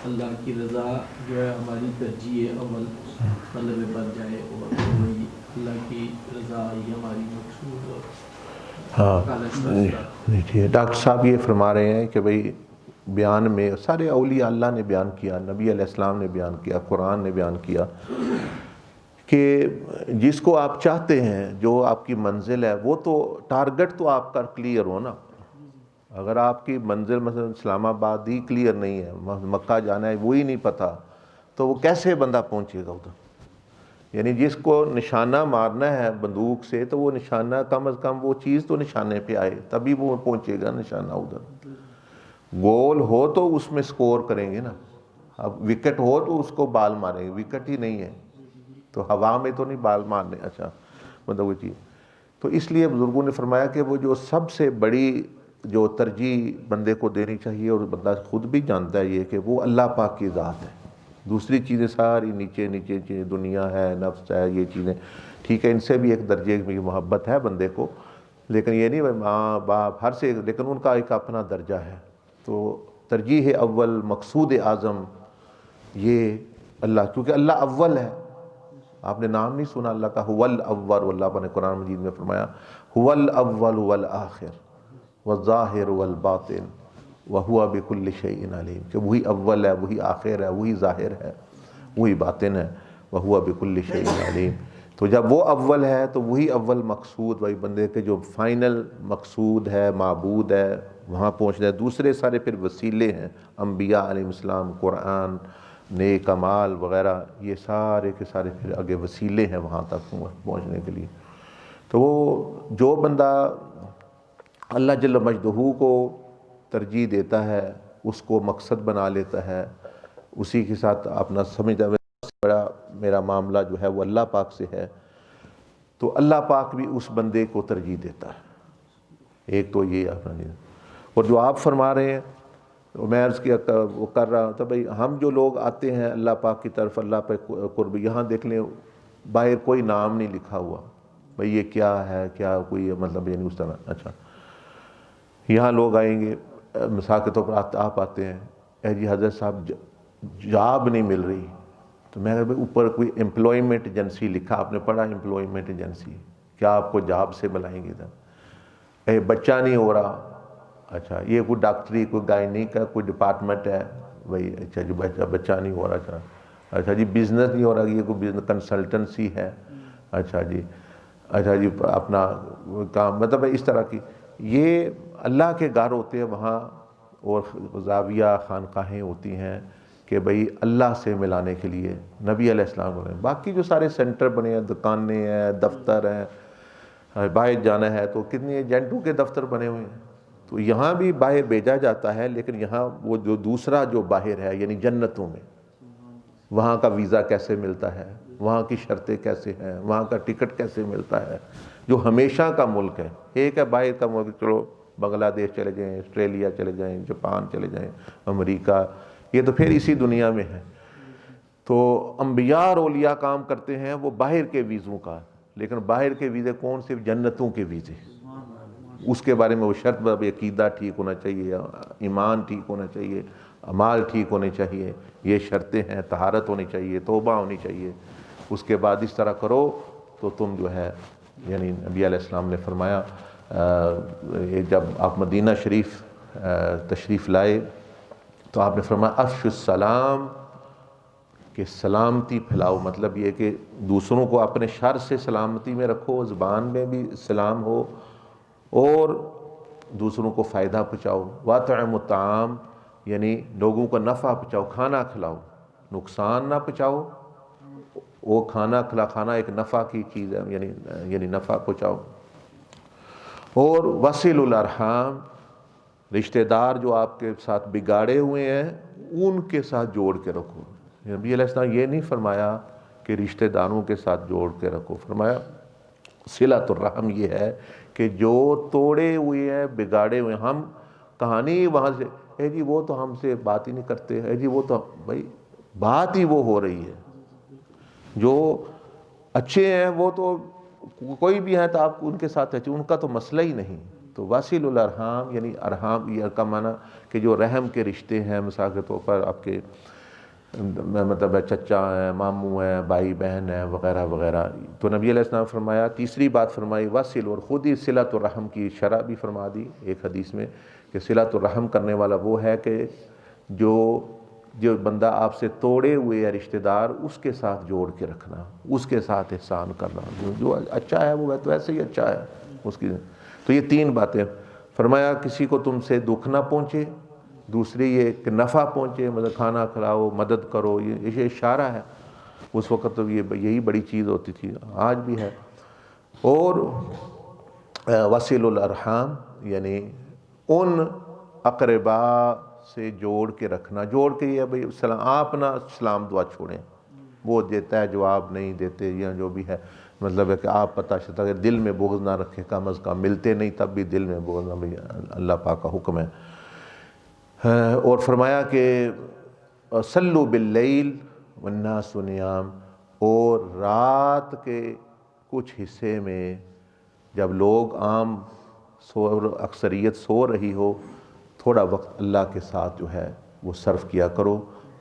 اللہ کی رضا جو ہے ہماری ترجیح اول مطلب بن جائے, اور اللہ کی رضا ہی ہماری مقصود ہو.
ہاں ڈاکٹر صاحب یہ فرما رہے ہیں کہ بھئی بیان میں سارے اولیاء اللہ نے بیان کیا, نبی علیہ السلام نے بیان کیا, قرآن نے بیان کیا کہ جس کو آپ چاہتے ہیں, جو آپ کی منزل ہے, وہ تو ٹارگٹ تو آپ کا کلیئر ہو نا. اگر آپ کی منزل مثلا اسلام آباد ہی کلیئر نہیں ہے, مکہ جانا ہے وہی نہیں پتہ, تو وہ کیسے بندہ پہنچے گا ادھر. یعنی جس کو نشانہ مارنا ہے بندوق سے, تو وہ نشانہ کم از کم وہ چیز تو نشانے پہ آئے تبھی وہ پہنچے گا نشانہ ادھر. گول ہو تو اس میں سکور کریں گے نا. اب وکٹ ہو تو اس کو بال ماریں گے, وکٹ ہی نہیں ہے تو ہوا میں تو نہیں بال مارنے. اچھا مطلب وہ چیز. تو اس لیے بزرگوں نے فرمایا کہ وہ جو سب سے بڑی جو ترجیح بندے کو دینی چاہیے, اور بندہ خود بھی جانتا ہے یہ کہ وہ اللہ پاک کی ذات ہے. دوسری چیزیں ساری نیچے چیزیں, دنیا ہے, نفس ہے, یہ چیزیں ٹھیک ہے, ان سے بھی ایک درجے کی محبت ہے بندے کو, لیکن یہ نہیں ماں باپ ہر سے, لیکن ان کا ایک اپنا درجہ ہے. تو ترجیح اول, مقصود اعظم یہ اللہ, کیونکہ اللہ اول ہے. آپ نے نام نہیں سنا اللہ کا هو الاول, اللہ نے قرآن مجید میں فرمایا هو الاول والآخر والظاہر والباطن وهو بكل شيء علیم, کہ وہی اول ہے, وہی آخر ہے, وہی ظاہر ہے, وہی باطن ہے, وهو بكل شيء علیم. تو جب وہ اول ہے تو وہی اول مقصود وہی بندے کے جو فائنل مقصود ہے، معبود ہے، وہاں پہنچنا ہے۔ دوسرے سارے پھر وسیلے ہیں، انبیاء علیہ السلام، قرآن، نیک اعمال وغیرہ، یہ سارے کے سارے پھر آگے وسیلے ہیں وہاں تک پہنچنے کے لیے۔ تو وہ جو بندہ اللہ جل مجدہ کو ترجیح دیتا ہے، اس کو مقصد بنا لیتا ہے، اسی کے ساتھ اپنا سمجھتا ہے بڑا میرا معاملہ جو ہے وہ اللہ پاک سے ہے، تو اللہ پاک بھی اس بندے کو ترجیح دیتا ہے۔ ایک تو یہ اپنا نہیں، اور جو آپ فرما رہے ہیں میں عرض کیا وہ کر رہا تھا، بھائی ہم جو لوگ آتے ہیں اللہ پاک کی طرف، اللہ پہ قرب، یہاں دیکھ لیں باہر کوئی نام نہیں لکھا ہوا، بھائی یہ کیا ہے، کیا کوئی مطلب یعنی اس طرح۔ اچھا یہاں لوگ آئیں گے، مثال کے طور پر آپ آتے ہیں، اے جی حضرت صاحب جاب نہیں مل رہی، تو میں نے اوپر کوئی امپلائمنٹ ایجنسی لکھا، آپ نے پڑھا امپلائمنٹ ایجنسی، کیا آپ کو جاب سے ملائیں گے ادھر؟ اے بچہ نہیں ہو رہا، اچھا یہ کوئی ڈاکٹری کوئی گائنی کا کوئی ڈپارٹمنٹ ہے، بھائی اچھا جی بچہ نہیں ہو رہا، اچھا جی بزنس نہیں ہو رہا، یہ کوئی بزنس کنسلٹنسی ہے، اچھا جی اپنا کام، مطلب اس طرح کی یہ اللہ کے گھر ہوتے ہیں وہاں، اور زاویہ خانقاہیں ہوتی ہیں کہ بھئی اللہ سے ملانے کے لیے نبی علیہ السلام بنے۔ باقی جو سارے سینٹر بنے ہیں، دکانیں ہیں، دفتر ہیں، باہر جانا ہے تو کتنی ایجنٹوں کے دفتر بنے ہوئے ہیں، تو یہاں بھی باہر بھیجا جاتا ہے، لیکن یہاں وہ جو دوسرا جو باہر ہے یعنی جنتوں میں، وہاں کا ویزا کیسے ملتا ہے، وہاں کی شرطیں کیسے ہیں، وہاں کا ٹکٹ کیسے ملتا ہے، جو ہمیشہ کا ملک ہے۔ ایک ہے باہر کا ملک، چلو بنگلہ دیش چلے جائیں، آسٹریلیا چلے جائیں، جاپان چلے جائیں، امریکہ، یہ تو پھر اسی دنیا میں ہے۔ تو انبیاء اور اولیاء کام کرتے ہیں وہ باہر کے ویزوں کا، لیکن باہر کے ویزے کون سے؟ جنتوں کے ویزے۔ اس کے بارے میں وہ شرط عقیدہ ٹھیک ہونا چاہیے، ایمان ٹھیک ہونا چاہیے، اعمال ٹھیک ہونے چاہیے، یہ شرطیں ہیں، طہارت ہونی چاہیے، توبہ ہونی چاہیے، اس کے بعد اس طرح کرو تو تم جو ہے، یعنی نبی علیہ السلام نے فرمایا جب آپ مدینہ شریف تشریف لائے تو آپ نے فرمایا افشوا السلام، کہ سلامتی پھیلاؤ، مطلب یہ کہ دوسروں کو اپنے شر سے سلامتی میں رکھو، زبان میں بھی سلام ہو، اور دوسروں کو فائدہ پہنچاؤ۔ وَاطْعِمُوا الطَّعَامَ، یعنی لوگوں کو نفع پہنچاؤ، کھانا کھلاؤ، نقصان نہ پہنچاؤ، وہ کھانا ایک نفع کی چیز ہے، یعنی نفع پہنچاؤ۔ اور وَصِلُوا الْأَرْحَامَ، رشتہ دار جو آپ کے ساتھ بگاڑے ہوئے ہیں ان کے ساتھ جوڑ کے رکھو۔ نبی علیہ السلام یہ نہیں فرمایا کہ رشتہ داروں کے ساتھ جوڑ کے رکھو، فرمایا صلۃ الرحم یہ ہے کہ جو توڑے ہوئے ہیں، بگاڑے ہوئے ہیں، ہم کہانی وہاں سے، اے جی وہ تو ہم سے بات ہی نہیں کرتے، اے جی وہ تو، بھائی بات ہی وہ ہو رہی ہے، جو اچھے ہیں وہ تو کوئی بھی ہے تو آپ ان کے ساتھ اچھے، ان کا تو مسئلہ ہی نہیں۔ تو واصل الارحام، یعنی ارحام یہ کا معنی کہ جو رحم کے رشتے ہیں، مثال کے طور پر آپ کے مطلب چچا ہیں، ماموں ہیں، بھائی بہن ہیں وغیرہ وغیرہ، تو نبی علیہ السلام فرمایا، تیسری بات فرمائی واصل، اور خود ہی صلۃ الرحم کی شرح بھی فرما دی ایک حدیث میں کہ صلۃ الرحم کرنے والا وہ ہے کہ جو بندہ آپ سے توڑے ہوئے ہے رشتہ دار، اس کے ساتھ جوڑ کے رکھنا، اس کے ساتھ احسان کرنا، جو اچھا ہے وہ تو ایسے ہی اچھا ہے اس کی۔ تو یہ تین باتیں فرمایا، کسی کو تم سے دکھ نہ پہنچے، دوسری یہ کہ نفع پہنچے، مطلب کھانا کھلاؤ، مدد کرو، یہ اشارہ ہے، اس وقت تو یہی بڑی چیز ہوتی تھی، آج بھی ہے۔ اور وصل الارحام، یعنی ان اقربا سے جوڑ کے رکھنا، جوڑ کے یہ بھائی سلام، آپ نہ سلام دعا چھوڑیں، وہ دیتا ہے جواب نہیں دیتے یا جو بھی ہے، مطلب ہے کہ آپ پتہ چلتا ہے دل میں بغض نہ رکھے، کم از کم ملتے نہیں تب بھی دل میں بغض نہ، بھائی اللہ پاک کا حکم ہے۔ اور فرمایا کہ صلوا باللیل والناس نیام، اور رات کے کچھ حصے میں جب لوگ عام اکثریت سو رہی ہو، تھوڑا وقت اللہ کے ساتھ جو ہے وہ صرف کیا کرو۔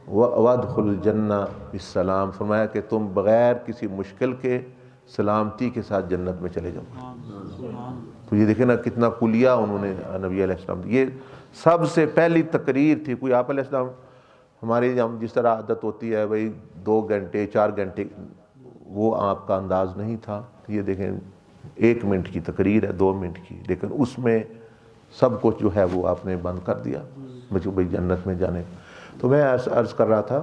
وَادْخُلُوا الْجَنَّةَ بِالسَّلَامِ، فرمایا کہ تم بغیر کسی مشکل کے سلامتی کے ساتھ جنت میں چلے جاؤ۔ تو یہ دیکھیں نا کتنا کلیہ انہوں نے نبی علیہ السلام، یہ سب سے پہلی تقریر تھی۔ کوئی آپ علیہ السلام ہماری جس طرح عادت ہوتی ہے بھئی 2 گھنٹے 4 گھنٹے وہ آپ کا انداز نہیں تھا. یہ دیکھیں 1 منٹ کی تقریر ہے, 2 منٹ کی, لیکن اس میں سب کچھ جو ہے وہ آپ نے بند کر دیا مجھے بھائی جنت میں جانے کا. تو میں عرض کر رہا تھا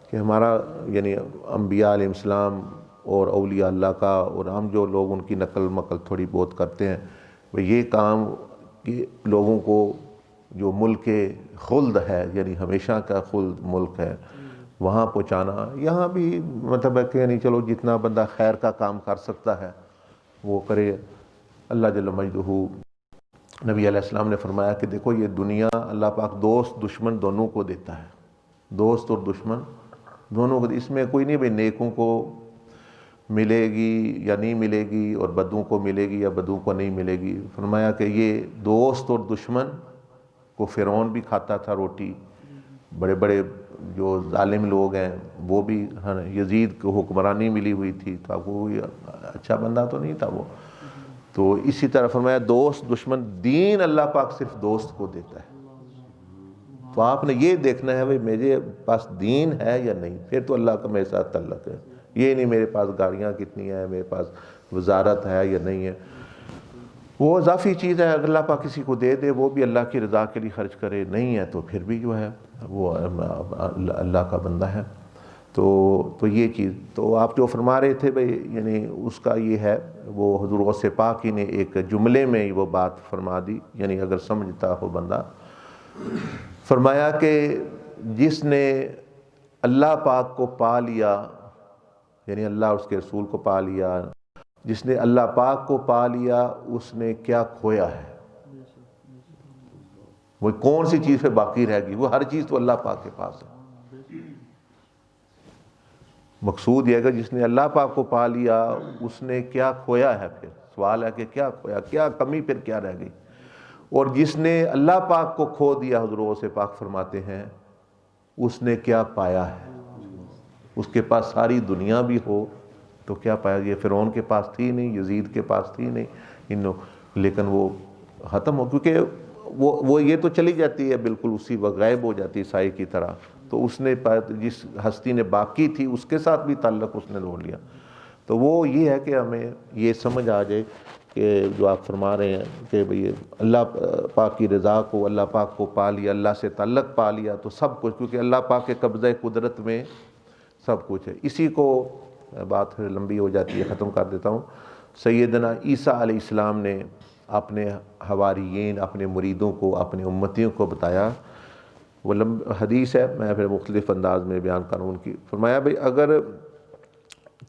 کہ ہمارا یعنی انبیاء علیہ السلام اور اولیاء اللہ کا, اور ہم جو لوگ ان کی نقل مقل تھوڑی بہت کرتے ہیں, یہ کام کہ لوگوں کو جو ملک خلد ہے, یعنی ہمیشہ کا خلد ملک ہے, وہاں پہنچانا. یہاں بھی مطلب ہے کہ یعنی چلو جتنا بندہ خیر کا کام کر سکتا ہے وہ کرے. اللہ جل مجدہ, نبی علیہ السلام نے فرمایا کہ دیکھو یہ دنیا اللہ پاک دوست دشمن دونوں کو دیتا ہے, دوست اور دشمن دونوں کو. اس میں کوئی نہیں بھائی نیکوں کو ملے گی یا نہیں ملے گی, اور بدوں کو ملے گی یا بدوں کو نہیں ملے گی. فرمایا کہ یہ دوست اور دشمن کو فرعون بھی کھاتا تھا روٹی, بڑے بڑے جو ظالم لوگ ہیں وہ بھی, یزید کو حکمرانی ملی ہوئی تھی, تو کوئی اچھا بندہ تو نہیں تھا وہ. تو اسی طرح فرمایا دوست دشمن, دین اللہ پاک صرف دوست کو دیتا ہے. تو آپ نے یہ دیکھنا ہے بھائی میرے پاس دین ہے یا نہیں, پھر تو اللہ کا میرے ساتھ تعلق ہے. یہ نہیں میرے پاس گاڑیاں کتنی ہیں, میرے پاس وزارت ہے یا نہیں ہے, وہ اضافی چیز ہے. اگر اللہ پاک کسی کو دے دے وہ بھی اللہ کی رضا کے لیے خرچ کرے, نہیں ہے تو پھر بھی جو ہے وہ اللہ کا بندہ ہے. تو یہ چیز تو آپ جو فرما رہے تھے بھائی یعنی اس کا یہ ہے, وہ حضور غوث پاک ہی نے ایک جملے میں وہ بات فرما دی, یعنی اگر سمجھتا ہو بندہ. فرمایا کہ جس نے اللہ پاک کو پا لیا, یعنی اللہ اور اس کے رسول کو پا لیا, جس نے اللہ پاک کو پا لیا اس نے کیا کھویا ہے. وہ کون سی چیز پہ باقی رہ گئی, وہ ہر چیز تو اللہ پاک کے پاس ہے. مقصود یہ ہے کہ جس نے اللہ پاک کو پا لیا اس نے کیا کھویا ہے. پھر سوال ہے کہ کیا کھویا, کیا کمی, پھر کیا رہ گئی. اور جس نے اللہ پاک کو کھو دیا, حضور سے پاک فرماتے ہیں, اس نے کیا پایا ہے. اس کے پاس ساری دنیا بھی ہو تو کیا پایا. یہ فرعون کے پاس تھی نہیں, یزید کے پاس تھی نہیں, لیکن وہ ختم ہو, کیونکہ وہ یہ تو چلی جاتی ہے بالکل اسی وقت غائب ہو جاتی ہے سائے کی طرح. تو اس نے جس ہستی نے باقی تھی اس کے ساتھ بھی تعلق اس نے روڑ لیا. تو وہ یہ ہے کہ ہمیں یہ سمجھ آ جائے کہ جو آپ فرما رہے ہیں کہ بھئی اللہ پاک کی رضا کو, اللہ پاک کو پا لیا, اللہ سے تعلق پا لیا تو سب کچھ, کیونکہ اللہ پاک کے قبضہ قدرت میں سب کچھ ہے. اسی کو بات پھر لمبی ہو جاتی ہے, ختم کر دیتا ہوں. سیدنا عیسیٰ علیہ السلام نے اپنے حواریین, اپنے مریدوں کو, اپنے امتیوں کو بتایا. وہ حدیث ہے, میں پھر مختلف انداز میں بیان کروں ان کی. فرمایا بھئی اگر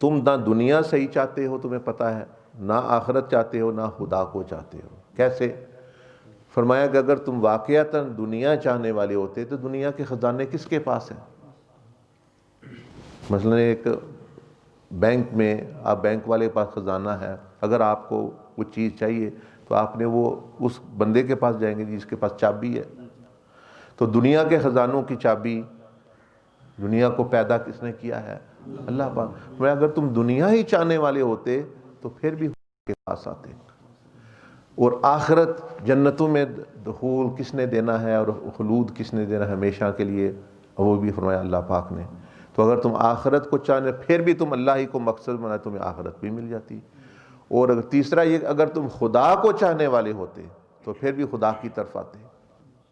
تم نہ دنیا صحیح چاہتے ہو, تمہیں پتہ ہے, نہ آخرت چاہتے ہو, نہ خدا کو چاہتے ہو. کیسے؟ فرمایا کہ اگر تم واقعتاً دنیا چاہنے والے ہوتے تو دنیا کے خزانے کس کے پاس ہیں. مثلا ایک بینک میں, آپ بینک والے کے پاس خزانہ ہے, اگر آپ کو وہ چیز چاہیے تو آپ نے وہ اس بندے کے پاس جائیں گے جس کے پاس چابی ہے. تو دنیا کے خزانوں کی چابی, دنیا کو پیدا کس نے کیا ہے؟ اللہ پاک. میں اگر تم دنیا ہی چاہنے والے ہوتے تو پھر بھی کے پاس آتے. اور آخرت جنتوں میں دخول کس نے دینا ہے اور خلود کس نے دینا ہے ہمیشہ کے لیے, وہ بھی فرمایا اللہ پاک نے. تو اگر تم آخرت کو چاہنے پھر بھی تم اللہ ہی کو مقصد بنائے, تمہیں آخرت بھی مل جاتی. اور اگر تیسرا یہ اگر تم خدا کو چاہنے والے ہوتے تو پھر بھی خدا کی طرف آتے,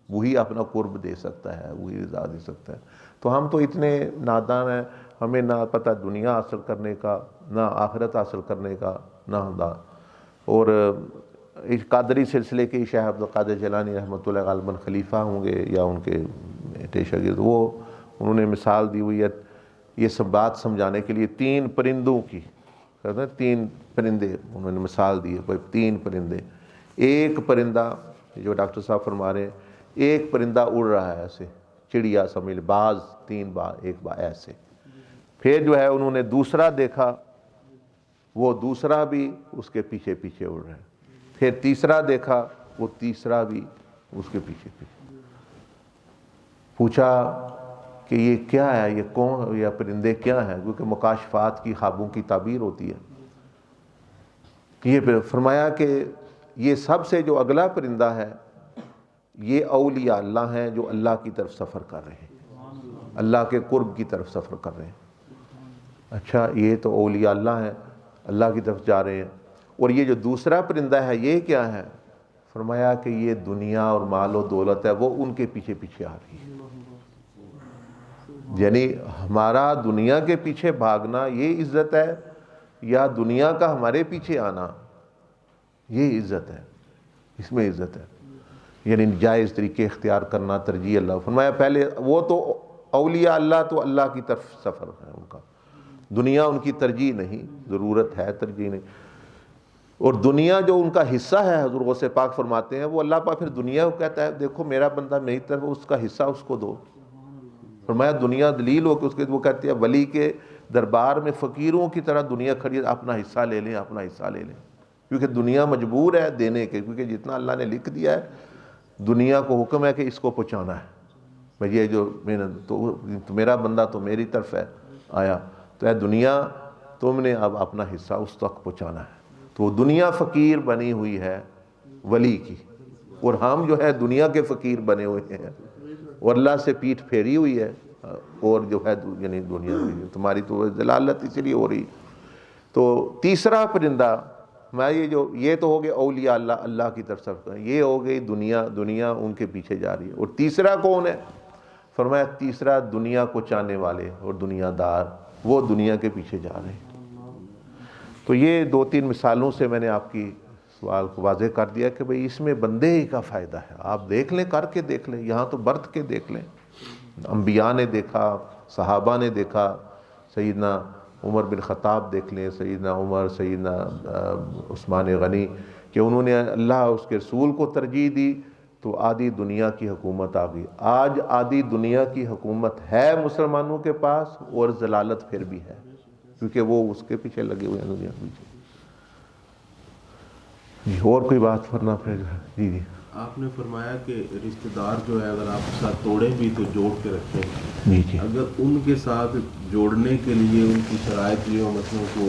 وہی اپنا قرب دے سکتا ہے, وہی رضا دے سکتا ہے. تو ہم تو اتنے نادان ہیں, ہمیں نہ پتہ دنیا حاصل کرنے کا, نہ آخرت حاصل کرنے کا, نہ خدا. اور قادری سلسلے کے شیخ عبد القادر جیلانی رحمۃ اللہ غالباً خلیفہ ہوں گے یا ان کے بیٹے شاگرد, وہ انہوں نے مثال دی ہوئی ہے یہ سب بات سمجھانے کے لیے 3 پرندوں کی. 3 پرندے انہوں نے مثال دی ہے, کوئی 3 پرندے. ایک پرندہ جو ڈاکٹر صاحب فرما رہے ہیں, ایک پرندہ اڑ رہا ہے ایسے, چڑیا سمجھ, باز 3 بار, ایک بار ایسے. پھر جو ہے انہوں نے دوسرا دیکھا, وہ دوسرا بھی اس کے پیچھے پیچھے اڑ رہا ہے. پھر تیسرا دیکھا, وہ تیسرا بھی اس کے پیچھے پیچھے. پوچھا کہ یہ کیا ہے, یہ کون, یہ پرندے کیا ہیں, کیونکہ مکاشفات کی خوابوں کی تعبیر ہوتی ہے. یہ فرمایا کہ یہ سب سے جو اگلا پرندہ ہے یہ اولیاء اللہ ہیں جو اللہ کی طرف سفر کر رہے ہیں, اللہ کے قرب کی طرف سفر کر رہے ہیں. اچھا یہ تو اولیاء اللہ ہیں، اللہ کی طرف جا رہے ہیں، اور یہ جو دوسرا پرندہ ہے یہ کیا ہے؟ فرمایا کہ یہ دنیا اور مال و دولت ہے، وہ ان کے پیچھے پیچھے آ رہی ہے۔ یعنی ہمارا دنیا کے پیچھے بھاگنا یہ عزت ہے، یا دنیا کا ہمارے پیچھے آنا یہ عزت ہے؟ اس میں عزت ہے، یعنی جائز طریقے اختیار کرنا ترجیح اللہ۔ فرمایا پہلے وہ تو اولیاء اللہ تو اللہ کی طرف سفر ہے ان کا، دنیا ان کی ترجیح نہیں، ضرورت ہے ترجیح نہیں، اور دنیا جو ان کا حصہ ہے، حضور غوث پاک فرماتے ہیں وہ اللہ پاک پھر دنیا کو کہتا ہے دیکھو میرا بندہ میری طرف، اس کا حصہ اس کو دو۔ فرمایا دنیا دلیل ہو کہ اس کے، وہ کہتے ہیں ولی کے دربار میں فقیروں کی طرح دنیا کھڑی ہے، اپنا حصہ لے لیں، اپنا حصہ لے لیں، کیونکہ دنیا مجبور ہے دینے کے، کیونکہ جتنا اللہ نے لکھ دیا ہے دنیا کو حکم ہے کہ اس کو پہنچانا ہے۔ بھئی یہ جو تو میرا بندہ تو میری طرف ہے آیا، تو اے دنیا تم نے اب اپنا حصہ اس تک پہنچانا ہے۔ تو دنیا فقیر بنی ہوئی ہے ولی کی، اور ہم جو ہے دنیا کے فقیر بنے ہوئے ہیں، اور اللہ سے پیٹھ پھیری ہوئی ہے، اور جو ہے یعنی دنیا کی تمہاری تو ذلالت اسی لیے ہو رہی۔ تو تیسرا پرندہ میں یہ تو ہو گئے اولیاء اللہ، اللہ کی طرف سب، یہ ہو گئی دنیا ان کے پیچھے جا رہی ہے۔ اور تیسرا کون ہے؟ فرمایا تیسرا دنیا کو چاہنے والے اور دنیا دار، وہ دنیا کے پیچھے جا رہے ہیں۔ تو یہ 2-3 مثالوں سے میں نے آپ کی سوال کو واضح کر دیا کہ بھئی اس میں بندے ہی کا فائدہ ہے، آپ دیکھ لیں، کر کے دیکھ لیں، یہاں تو برت کے دیکھ لیں، انبیاء نے دیکھا، صحابہ نے دیکھا، سیدنا عمر بن خطاب دیکھ لیں، سیدنا عمر، سیدنا عثمان غنی، کہ انہوں نے اللہ اس کے رسول کو ترجیح دی تو آدھی دنیا کی حکومت آ گئی۔ آج آدھی دنیا کی حکومت ہے مسلمانوں کے پاس، اور ضلالت پھر بھی ہے، کیونکہ وہ اس کے پیچھے لگے ہوئے ہیں دنیا کے پیچھے۔ جی اور کوئی بات کرنا پڑے گا؟ جی
آپ نے فرمایا کہ رشتہ دار جو ہے اگر آپ کے ساتھ توڑیں بھی تو جوڑ کے رکھیں،
جی
اگر ان کے ساتھ جوڑنے کے لیے ان کی شرائط جو مثلاً کو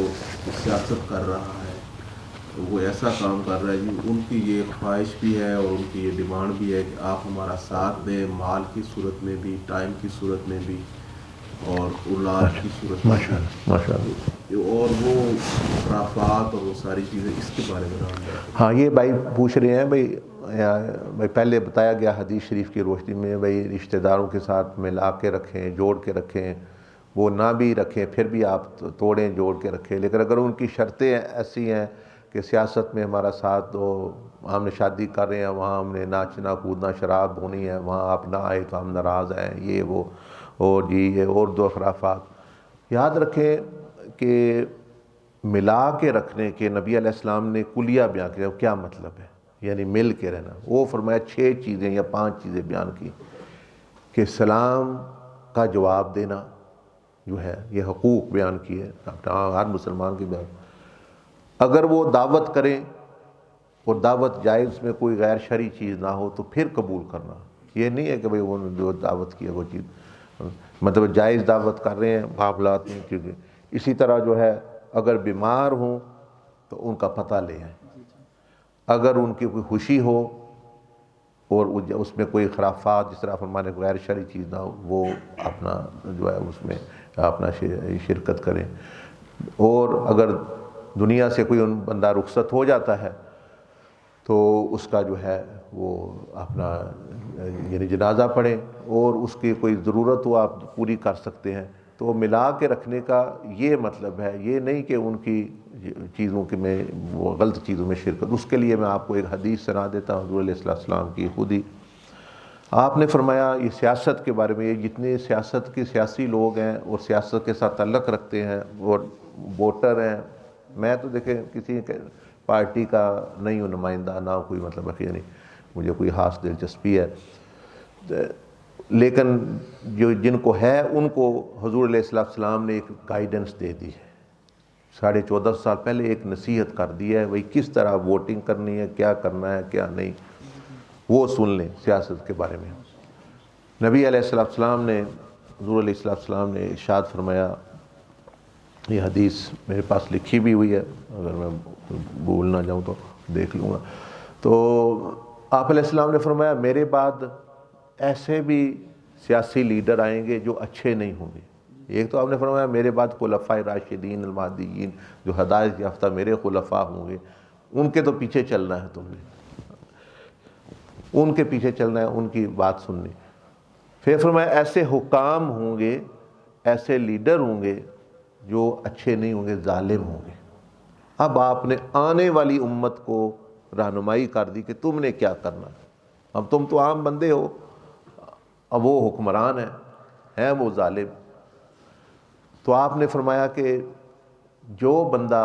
سیاست کر رہا ہے، وہ ایسا کام کر رہا ہے جی، ان کی یہ خواہش بھی ہے اور ان کی یہ ڈیمانڈ بھی ہے کہ آپ ہمارا ساتھ دیں، مال کی صورت میں بھی، ٹائم کی صورت میں بھی، اور اولاد کی صورت میں بھی، اور وہ خرافات اور وہ ساری چیزیں، اس کے بارے میں
ہاں یہ بھائی پوچھ رہے ہیں بھائی پہلے بتایا گیا حدیث شریف کی روشنی میں، بھائی رشتہ داروں کے ساتھ ملا کے رکھیں، جوڑ کے رکھیں، وہ نہ بھی رکھیں پھر بھی آپ توڑیں جوڑ کے رکھیں، لیکن اگر ان کی شرطیں ایسی ہیں کہ سیاست میں ہمارا ساتھ دو، ہم نے شادی کر رہے ہیں وہاں ہم نے ناچنا کودنا شراب ہونی ہے، وہاں آپ نہ آئے تو ہم ناراض ہیں، یہ وہ، اور جی یہ اور دو خرافات، یاد رکھیں کہ ملا کے رکھنے کے نبی علیہ السلام نے کلیہ بیان کیا، کیا مطلب ہے؟ یعنی مل کے رہنا۔ وہ فرمایا 6 چیزیں یا 5 چیزیں بیان کی، کہ سلام کا جواب دینا جو ہے، یہ حقوق بیان کیے ہر مسلمان کے بیان، اگر وہ دعوت کریں اور دعوت جائز میں کوئی غیر شرعی چیز نہ ہو تو پھر قبول کرنا، یہ نہیں ہے کہ بھئی وہ جو دعوت کی ہے وہ چیز، مطلب جائز دعوت کر رہے ہیں معاملات میں، کیونکہ اسی طرح جو ہے اگر بیمار ہوں تو ان کا پتہ لے آئیں، اگر ان کی کوئی خوشی ہو اور اس میں کوئی خرافات جس طرح فرمانے غیر شرعی چیز نہ ہو، وہ اپنا جو ہے اس میں اپنا شرکت کریں، اور اگر دنیا سے کوئی بندہ رخصت ہو جاتا ہے تو اس کا جو ہے وہ اپنا یعنی جنازہ پڑھیں، اور اس کی کوئی ضرورت ہو آپ پوری کر سکتے ہیں، تو ملا کے رکھنے کا یہ مطلب ہے، یہ نہیں کہ ان کی چیزوں کے میں وہ غلط چیزوں میں شرکت۔ اس کے لیے میں آپ کو ایک حدیث سنا دیتا ہوں حضور علیہ السلام کی خود ہی، آپ نے فرمایا یہ سیاست کے بارے میں، یہ جتنے سیاست کے سیاسی لوگ ہیں اور سیاست کے ساتھ تعلق رکھتے ہیں اور ووٹر ہیں، میں تو دیکھیں کسی پارٹی کا نہیں ہوں نمائندہ، نہ کوئی مطلب رکھیے نہیں، مجھے کوئی خاص دلچسپی ہے، لیکن جو جن کو ہے ان کو حضور علیہ السلام نے ایک گائیڈنس دے دی ہے، 14.5 سال پہلے ایک نصیحت کر دی ہے، وہی کس طرح ووٹنگ کرنی ہے، کیا کرنا ہے کیا نہیں، وہ سن لیں سیاست کے بارے میں۔ نبی علیہ السلام نے، حضور علیہ السلام نے ارشاد فرمایا، یہ حدیث میرے پاس لکھی بھی ہوئی ہے، اگر میں بھول نہ جاؤں تو دیکھ لوں گا، تو آپ علیہ السلام نے فرمایا میرے بعد ایسے بھی سیاسی لیڈر آئیں گے جو اچھے نہیں ہوں گے، ایک تو آپ نے فرمایا میرے بعد خلفائے راشدین المہدیین جو ہدایت یافتہ میرے خلفاء ہوں گے ان کے تو پیچھے چلنا ہے، تم نے ان کے پیچھے چلنا ہے، ان کی بات سننی۔ پھر فرمایا ایسے حکام ہوں گے، ایسے لیڈر ہوں گے جو اچھے نہیں ہوں گے، ظالم ہوں گے۔ اب آپ نے آنے والی امت کو رہنمائی کر دی کہ تم نے کیا کرنا ہے۔ اب تم تو عام بندے ہو، اب وہ حکمران ہیں وہ ظالم۔ تو آپ نے فرمایا کہ جو بندہ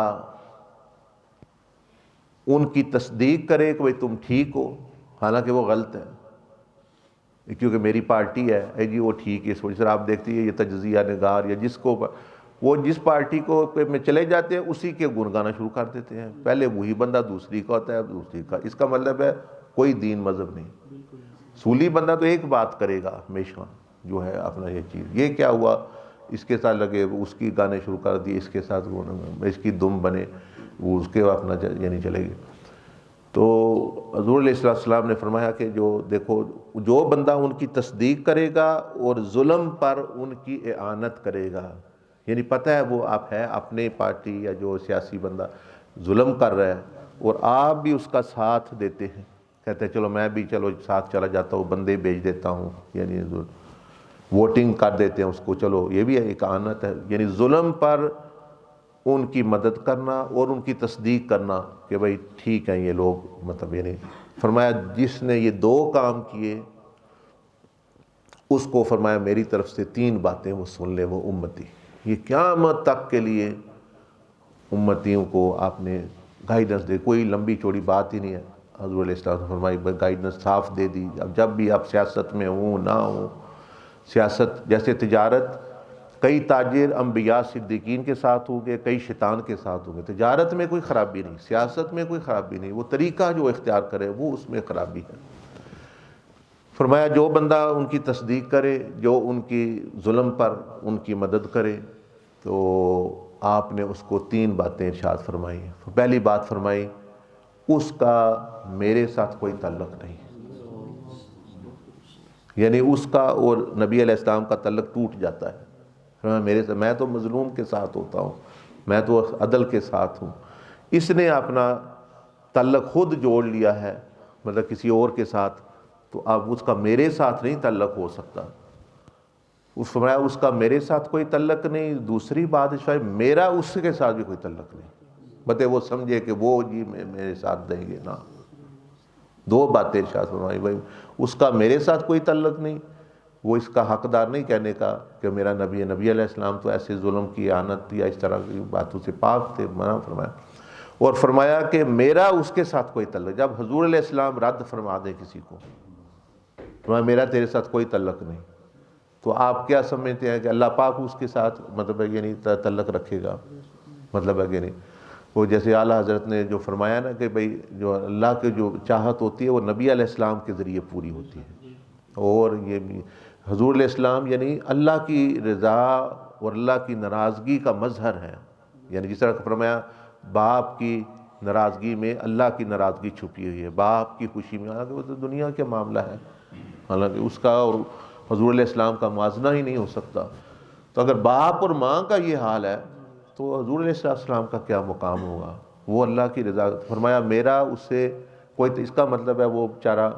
ان کی تصدیق کرے کہ بھئی تم ٹھیک ہو، حالانکہ وہ غلط ہے، کیونکہ میری پارٹی ہے، اے جی وہ ٹھیک ہے، اس وجہ سے آپ دیکھتی ہے یہ تجزیہ نگار یا جس کو وہ جس پارٹی کو میں چلے جاتے ہیں اسی کے گن گانا شروع کر دیتے ہیں، پہلے وہی بندہ دوسری کا ہوتا ہے، دوسری کا۔ اس کا مطلب ہے کوئی دین مذہب نہیں۔ سولی بندہ تو ایک بات کرے گا ہمیشہ، جو ہے اپنا یہ چیز، یہ کیا ہوا، اس کے ساتھ لگے، اس کی گانے شروع کر دیے، اس کے ساتھ اس کی دم بنے، وہ اس کے اپنا یعنی چلے گئے۔ تو حضور علیہ السلام نے فرمایا کہ جو دیکھو جو بندہ ان کی تصدیق کرے گا اور ظلم پر ان کی اعانت کرے گا، یعنی پتہ ہے وہ آپ ہے اپنے پارٹی یا جو سیاسی بندہ ظلم کر رہا ہے اور آپ بھی اس کا ساتھ دیتے ہیں، کہتے ہیں چلو میں بھی چلو ساتھ چلا جاتا ہوں، بندے بھیج دیتا ہوں، یعنی ووٹنگ کر دیتے ہیں اس کو، چلو یہ بھی ایک اعانت ہے۔ یعنی ظلم پر ان کی مدد کرنا اور ان کی تصدیق کرنا کہ بھائی ٹھیک ہیں یہ لوگ، مطلب یعنی فرمایا جس نے یہ دو کام کیے اس کو فرمایا میری طرف سے 3 باتیں وہ سن لے وہ امتی۔ یہ قیامت تک کے لیے امتیوں کو آپ نے گائیڈنس دے، کوئی لمبی چوڑی بات ہی نہیں ہے۔ حضور علیہ السلام نے فرمائی گائیڈنس صاف دے دی۔ اب جب بھی آپ سیاست میں ہوں نہ ہوں، سیاست جیسے تجارت، کئی تاجر انبیاء صدیقین کے ساتھ ہوں گے، کئی شیطان کے ساتھ ہوں گے۔ تجارت میں کوئی خرابی نہیں، سیاست میں کوئی خرابی نہیں، وہ طریقہ جو اختیار کرے وہ اس میں خرابی ہے۔ فرمایا جو بندہ ان کی تصدیق کرے، جو ان کی ظلم پر ان کی مدد کرے، تو آپ نے اس کو 3 باتیں ارشاد فرمائی۔ پہلی بات فرمائی اس کا میرے ساتھ کوئی تعلق نہیں، یعنی اس کا اور نبی علیہ السلام کا تعلق ٹوٹ جاتا ہے۔ میرے سے، میں تو مظلوم کے ساتھ ہوتا ہوں، میں تو عدل کے ساتھ ہوں۔ اس نے اپنا تعلق خود جوڑ لیا ہے، مطلب کسی اور کے ساتھ، تو اب اس کا میرے ساتھ نہیں تعلق ہو سکتا۔ اس فرمایا اس کا میرے ساتھ کوئی تعلق نہیں۔ دوسری بات شاید میرا اس کے ساتھ بھی کوئی تعلق نہیں، بتے وہ سمجھے کہ وہ جی میرے ساتھ دیں گے، نا۔ 2 باتیں ارشاد فرمائی، بھائی اس کا میرے ساتھ کوئی تعلق نہیں، وہ اس کا حقدار نہیں کہنے کا کہ میرا نبی علیہ السلام تو ایسے ظلم کی اعانت یا اس طرح کی باتوں سے پاک تھے، منع فرمایا۔ اور فرمایا کہ میرا اس کے ساتھ کوئی تعلق، جب حضور علیہ السلام رد فرما دیں کسی کو، فرمایا میرا تیرے ساتھ کوئی تعلق نہیں، تو آپ کیا سمجھتے ہیں کہ اللہ پاک اس کے ساتھ مطلب ہے یعنی تعلق رکھے گا، مطلب ہے کہ نہیں۔ وہ جیسے اعلیٰ حضرت نے جو فرمایا نا کہ بھئی جو اللہ کے جو چاہت ہوتی ہے وہ نبی علیہ السلام کے ذریعے پوری ہوتی ہے، اور یہ بھی حضور علیہ السلام یعنی اللہ کی رضا اور اللہ کی ناراضگی کا مظہر ہے۔ یعنی جس طرح فرمایا باپ کی ناراضگی میں اللہ کی ناراضگی چھپی ہوئی ہے، باپ کی خوشی میں، حالانکہ وہ تو دنیا کے معاملہ ہے، حالانکہ اس کا اور حضور علیہ السلام کا موازنہ ہی نہیں ہو سکتا۔ تو اگر باپ اور ماں کا یہ حال ہے تو حضور علیہ السلام کا کیا مقام ہوگا، وہ اللہ کی رضا۔ فرمایا میرا اس سے کوئی، اس کا مطلب ہے وہ بیچارہ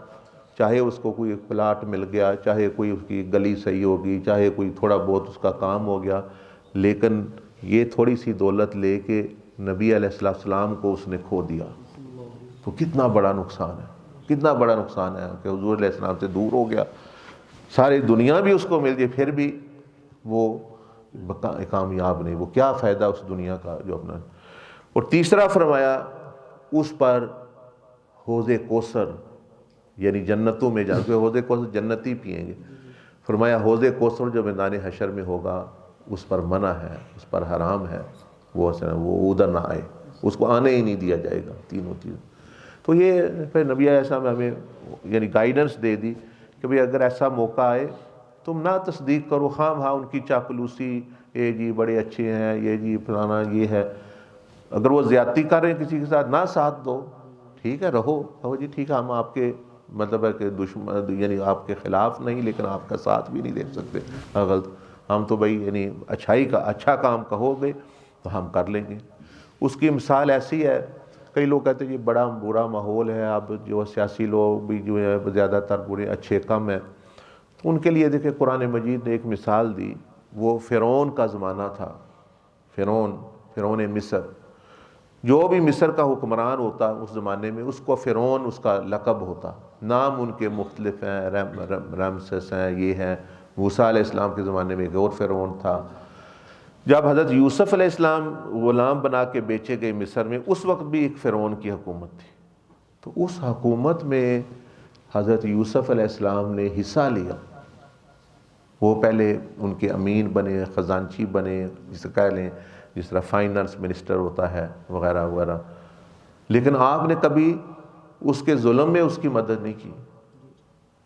چاہے اس کو کوئی پلاٹ مل گیا، چاہے کوئی اس کی گلی صحیح ہوگی، چاہے کوئی تھوڑا بہت اس کا کام ہو گیا، لیکن یہ تھوڑی سی دولت لے کے نبی علیہ السلام کو اس نے کھو دیا، تو کتنا بڑا نقصان ہے، کتنا بڑا نقصان ہے کہ حضور علیہ السلام سے دور ہو گیا، ساری دنیا بھی اس کو مل گئی پھر بھی وہ کامیاب نہیں، وہ کیا فائدہ اس دنیا کا جو اپنا۔ اور تیسرا فرمایا اس پر حوض کوثر، یعنی جنتوں میں جا کے حوض کوثر جنتی پئیں گے۔ فرمایا حوض کوثر جو میدان حشر میں ہوگا اس پر منع ہے، اس پر حرام ہے، وہ ادھر نہ آئے، اس کو آنے ہی نہیں دیا جائے گا، تینوں چیز۔ تو یہ پھر نبی علیہ السلام ہمیں یعنی گائیڈنس دے دی کہ بھئی اگر ایسا موقع آئے تم نہ تصدیق کرو، ہاں ان کی چاپلوسی، یہ جی بڑے اچھے ہیں، یہ جی فلانا یہ ہے، اگر وہ زیادتی کر رہے ہیں کسی کے ساتھ نہ ساتھ دو، ٹھیک ہے رہو جی ٹھیک ہے، ہم آپ کے مطلب ہے کہ دشمن یعنی آپ کے خلاف نہیں، لیکن آپ کا ساتھ بھی نہیں دے سکتے غلط، ہم تو بھائی یعنی اچھائی کا اچھا کام کہو گے تو ہم کر لیں گے۔ اس کی مثال ایسی ہے، کئی لوگ کہتے ہیں یہ بڑا برا ماحول ہے، اب جو سیاسی لوگ بھی جو ہے زیادہ تر برے اچھے کم ہیں، تو ان کے لیے دیکھیں قرآن مجید نے ایک مثال دی۔ وہ فرعون کا زمانہ تھا، فرعون مصر، جو بھی مصر کا حکمران ہوتا اس زمانے میں اس کو فرعون اس کا لقب ہوتا، نام ان کے مختلف ہیں، رمسس ہیں، یہ ہیں۔ موسیٰ علیہ السلام کے زمانے میں ایک اور فرعون تھا۔ جب حضرت یوسف علیہ السلام غلام بنا کے بیچے گئے مصر میں، اس وقت بھی ایک فرعون کی حکومت تھی، تو اس حکومت میں حضرت یوسف علیہ السلام نے حصہ لیا۔ وہ پہلے ان کے امین بنے، خزانچی بنے، جسے کہہ لیں جس طرح فائنانس منسٹر ہوتا ہے وغیرہ وغیرہ، لیکن آپ نے کبھی اس کے ظلم میں اس کی مدد نہیں کی،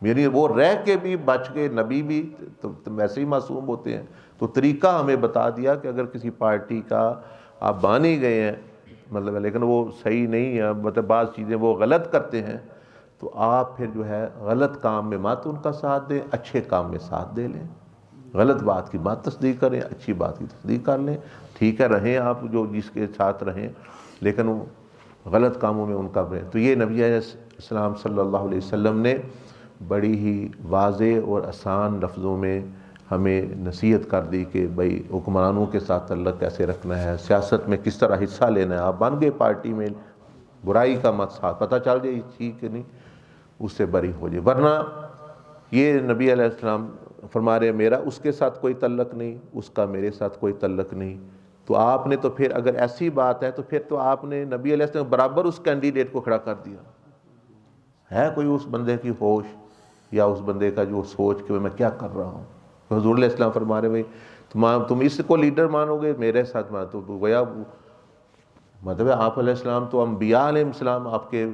یعنی وہ رہ کے بھی بچ گئے۔ نبی بھی تو ویسے ہی معصوم ہوتے ہیں، تو طریقہ ہمیں بتا دیا کہ اگر کسی پارٹی کا آپ بانی گئے ہیں مطلب لیکن وہ صحیح نہیں ہے، مطلب بعض چیزیں وہ غلط کرتے ہیں، تو آپ پھر جو ہے غلط کام میں مت ان کا ساتھ دیں، اچھے کام میں ساتھ دے لیں۔ غلط بات کی بات تصدیق کریں، اچھی بات کی تصدیق کر لیں، ٹھیک ہے رہیں آپ جو جس کے ساتھ رہیں، لیکن وہ غلط کاموں میں ان کا رہیں۔ تو یہ نبی علیہ السلام صلی اللہ علیہ وسلم نے بڑی ہی واضح اور آسان لفظوں میں ہمیں نصیحت کر دی کہ بھئی حکمرانوں کے ساتھ تعلق کیسے رکھنا ہے، سیاست میں کس طرح حصہ لینا ہے۔ آپ بن گئے پارٹی میں، برائی کا مت ساتھ، پتہ چل جائے ٹھیک ہے نہیں، اس سے بری ہو جائے، ورنہ یہ نبی علیہ السلام فرما رہے میرا اس کے ساتھ کوئی تعلق نہیں، اس کا میرے ساتھ کوئی تعلق نہیں۔ تو آپ نے تو پھر اگر ایسی بات ہے تو پھر تو آپ نے نبی علیہ السلام برابر اس کینڈیڈیٹ کو کھڑا کر دیا ہے۔ کوئی اس بندے کی ہوش یا اس بندے کا جو سوچ کہ میں کیا کر رہا ہوں؟ حضور علیہ السلام فرما رہے بھائی تم اس کو لیڈر مانو گے، میرے ساتھ مان تو گویا مطلب آپ علیہ السلام تو انبیاء علیہ السلام آپ کے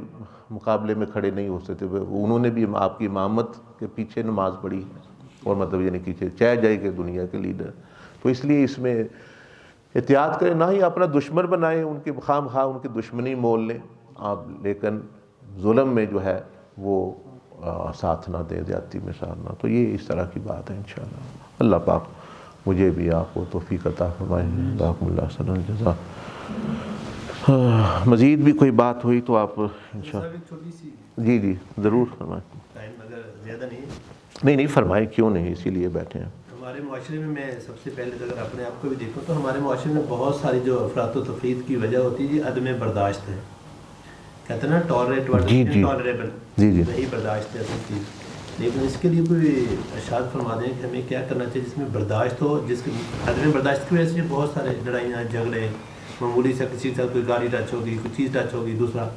مقابلے میں کھڑے نہیں ہو سکتے، انہوں نے بھی آپ کی امامت کے پیچھے نماز پڑھی اور مطلب یعنی پیچھے چاہ جائے کہ دنیا کے لیڈر۔ تو اس لیے اس میں احتیاط کریں، نہ ہی اپنا دشمن بنائیں، ان کے خام خواہ ان کی دشمنی مول لیں آپ، لیکن ظلم میں جو ہے وہ ساتھ نہ دیں، زیادتی میں ساتھ نہ۔ تو یہ اس طرح کی بات ہے انشاءاللہ۔ اللہ پاک مجھے بھی آپ کو توفیق عطا فرمائے، جزاکم اللہ خیر الجزا۔ مزید بھی کوئی بات ہوئی تو آپ انشاءاللہ
چھوٹی سی
جی ضرور فرمائیں۔
ٹائم اگر زیادہ
نہیں فرمائیں، کیوں نہیں، اسی لیے بیٹھے ہیں۔
ہمارے معاشرے میں سب سے پہلے اگر اپنے آپ کو بھی دیکھو تو ہمارے معاشرے میں بہت ساری جو افراط و تفریط کی وجہ ہوتی ہے، یہ عدم برداشت ہے۔ کہتے ہیں نا ٹالریٹ ٹالریبل، نہیں برداشت ہے ایسی چیز، لیکن اس کے لیے کوئی ارشاد فرما دیں کہ ہمیں کیا کرنا چاہیے جس میں برداشت ہو، جس کے عدم برداشت کی وجہ سے بہت سارے لڑائیاں جھگڑے، معمولی سے کسی کے ساتھ کوئی گاڑی ٹچ ہوگی، کوئی چیز ٹچ ہوگی، دوسرا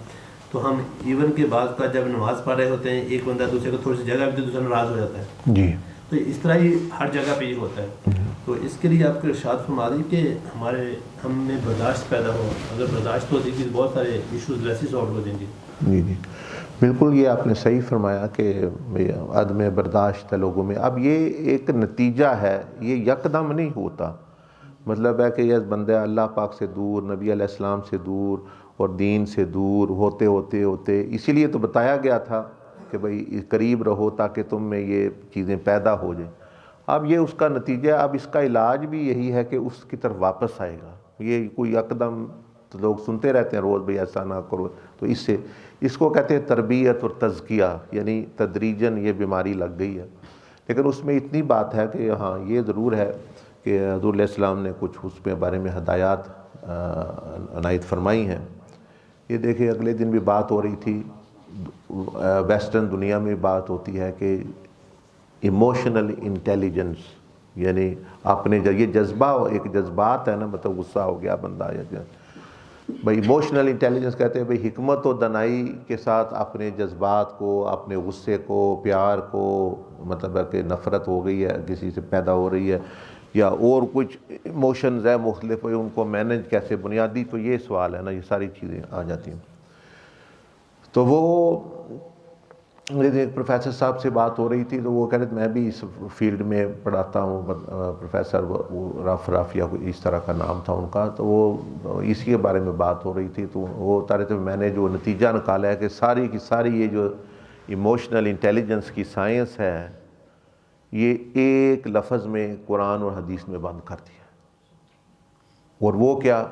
تو ہم ایون کے بعد کا جب نماز پڑھ رہے ہوتے ہیں ایک بندہ دوسرے کو تھوڑی سی جگہ بھی دوسرا ناراض ہو جاتا ہے
جی،
تو اس طرح ہی ہر جگہ پہ یہ ہوتا ہے۔ تو اس کے لیے آپ کو ارشاد فرما دیں کہ ہم میں برداشت پیدا ہو، اگر برداشت ہوتی ہے تو بہت سارے ایشوز ویسے سالو ہو جائیں گے۔
جی بالکل، یہ آپ نے صحیح فرمایا کہ عدم برداشت ہے لوگوں میں۔ اب یہ ایک نتیجہ ہے، یہ یکدم نہیں ہوتا، مطلب ہے کہ یہ بندہ اللہ پاک سے دور، نبی علیہ السلام سے دور اور دین سے دور ہوتے ہوتے ہوتے، اسی لیے تو بتایا گیا تھا کہ بھئی قریب رہو تاکہ تم میں یہ چیزیں پیدا ہو جائیں۔ اب یہ اس کا نتیجہ، اب اس کا علاج بھی یہی ہے کہ اس کی طرف واپس آئے گا۔ یہ کوئی یکدم تو لوگ سنتے رہتے ہیں روز بھئی ایسا نہ کرو، تو اس کو کہتے ہیں تربیت اور تزکیہ، یعنی تدریجاً یہ بیماری لگ گئی ہے۔ لیکن اس میں اتنی بات ہے کہ ہاں یہ ضرور ہے کہ حضور علیہ السلام نے کچھ اس کے بارے میں ہدایات عنایت فرمائی ہیں۔ یہ دیکھیں اگلے دن بھی بات ہو رہی تھی، ویسٹرن دنیا میں بات ہوتی ہے کہ ایموشنل انٹیلیجنس، یعنی اپنے یہ جذبہ، ایک جذبات ہے نا، مطلب غصہ ہو گیا بندہ یا بھائی ایموشنل انٹیلیجنس کہتے ہیں بھئی حکمت و دانائی کے ساتھ اپنے جذبات کو، اپنے غصے کو، پیار کو، مطلب ہے کہ نفرت ہو گئی ہے کسی سے پیدا ہو رہی ہے یا اور کچھ ایموشنز ہے مختلف، ان کو مینج کیسے، بنیادی تو یہ سوال ہے نا، یہ ساری چیزیں آ جاتی ہیں۔ تو وہ ایک پروفیسر صاحب سے بات ہو رہی تھی تو وہ کہہ رہے تھے میں بھی اس فیلڈ میں پڑھاتا ہوں، پروفیسر رف یا اس طرح کا نام تھا ان کا، تو وہ اسی کے بارے میں بات ہو رہی تھی، تو وہ بتا رہے تھے میں نے جو نتیجہ نکالا ہے کہ ساری کی ساری یہ جو ایموشنل انٹیلیجنس کی سائنس ہے، یہ ایک لفظ میں قرآن اور حدیث میں بند کر دیا. اور وہ کیا؟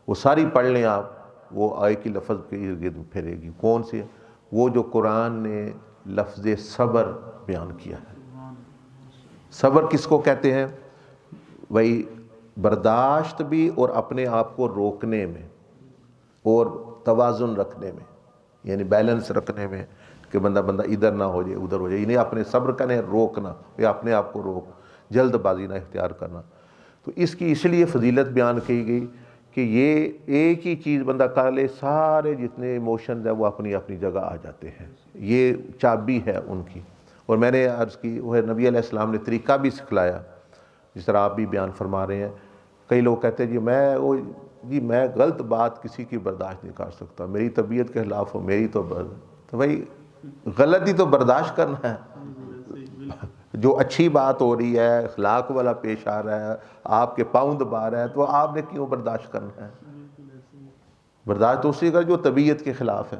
وہ ساری پڑھ لیں آپ، وہ ایک ہی لفظ کے ارد گرد پھیرے گی. کون سی؟ وہ جو قرآن نے لفظ صبر بیان کیا ہے. صبر کس کو کہتے ہیں؟ وہی برداشت بھی، اور اپنے آپ کو روکنے میں اور توازن رکھنے میں، یعنی بیلنس رکھنے میں کہ بندہ ادھر نہ ہو جائے ادھر ہو جائے. یعنی اپنے صبر کرنے، روکنا، یا اپنے آپ کو روک، جلد بازی نہ اختیار کرنا. تو اس کی اس لیے فضیلت بیان کی گئی کہ یہ ایک ہی چیز بندہ کر لے، سارے جتنے ایموشنز ہیں وہ اپنی اپنی جگہ آ جاتے ہیں. یہ چابی ہے ان کی. اور میں نے عرض کی، وہ نبی علیہ السلام نے طریقہ بھی سکھلایا، جس طرح آپ بھی بیان فرما رہے ہیں. کئی لوگ کہتے ہیں میں غلط بات کسی کی برداشت نہیں کر سکتا، میری طبیعت کے خلاف ہو، میری تو بھائی غلطی تو برداشت کرنا ہے. جو اچھی بات ہو رہی ہے، اخلاق والا پیش آ رہا ہے، آپ کے پاؤں دبا رہا ہے، تو آپ نے کیوں برداشت کرنا ہے؟ برداشت تو اسی کا جو طبیعت کے خلاف ہے.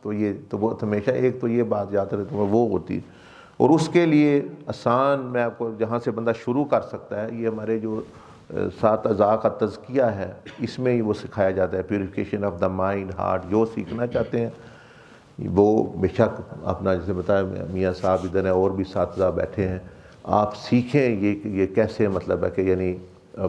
تو یہ تو وہ ہمیشہ ایک تو یہ بات یاد رکھتے ہیں وہ ہوتی. اور اس کے لیے آسان میں آپ کو جہاں سے بندہ شروع کر سکتا ہے، یہ ہمارے جو 7 اعضاء کا تزکیہ ہے، اس میں ہی وہ سکھایا جاتا ہے. Purification of the mind, heart. جو سیکھنا چاہتے ہیں وہ بے شک اپنا، جیسے بتایا میاں صاحب ادھر ہیں، اور بھی 7 اعضاء بیٹھے ہیں، آپ سیکھیں یہ کیسے مطلب ہے کہ یعنی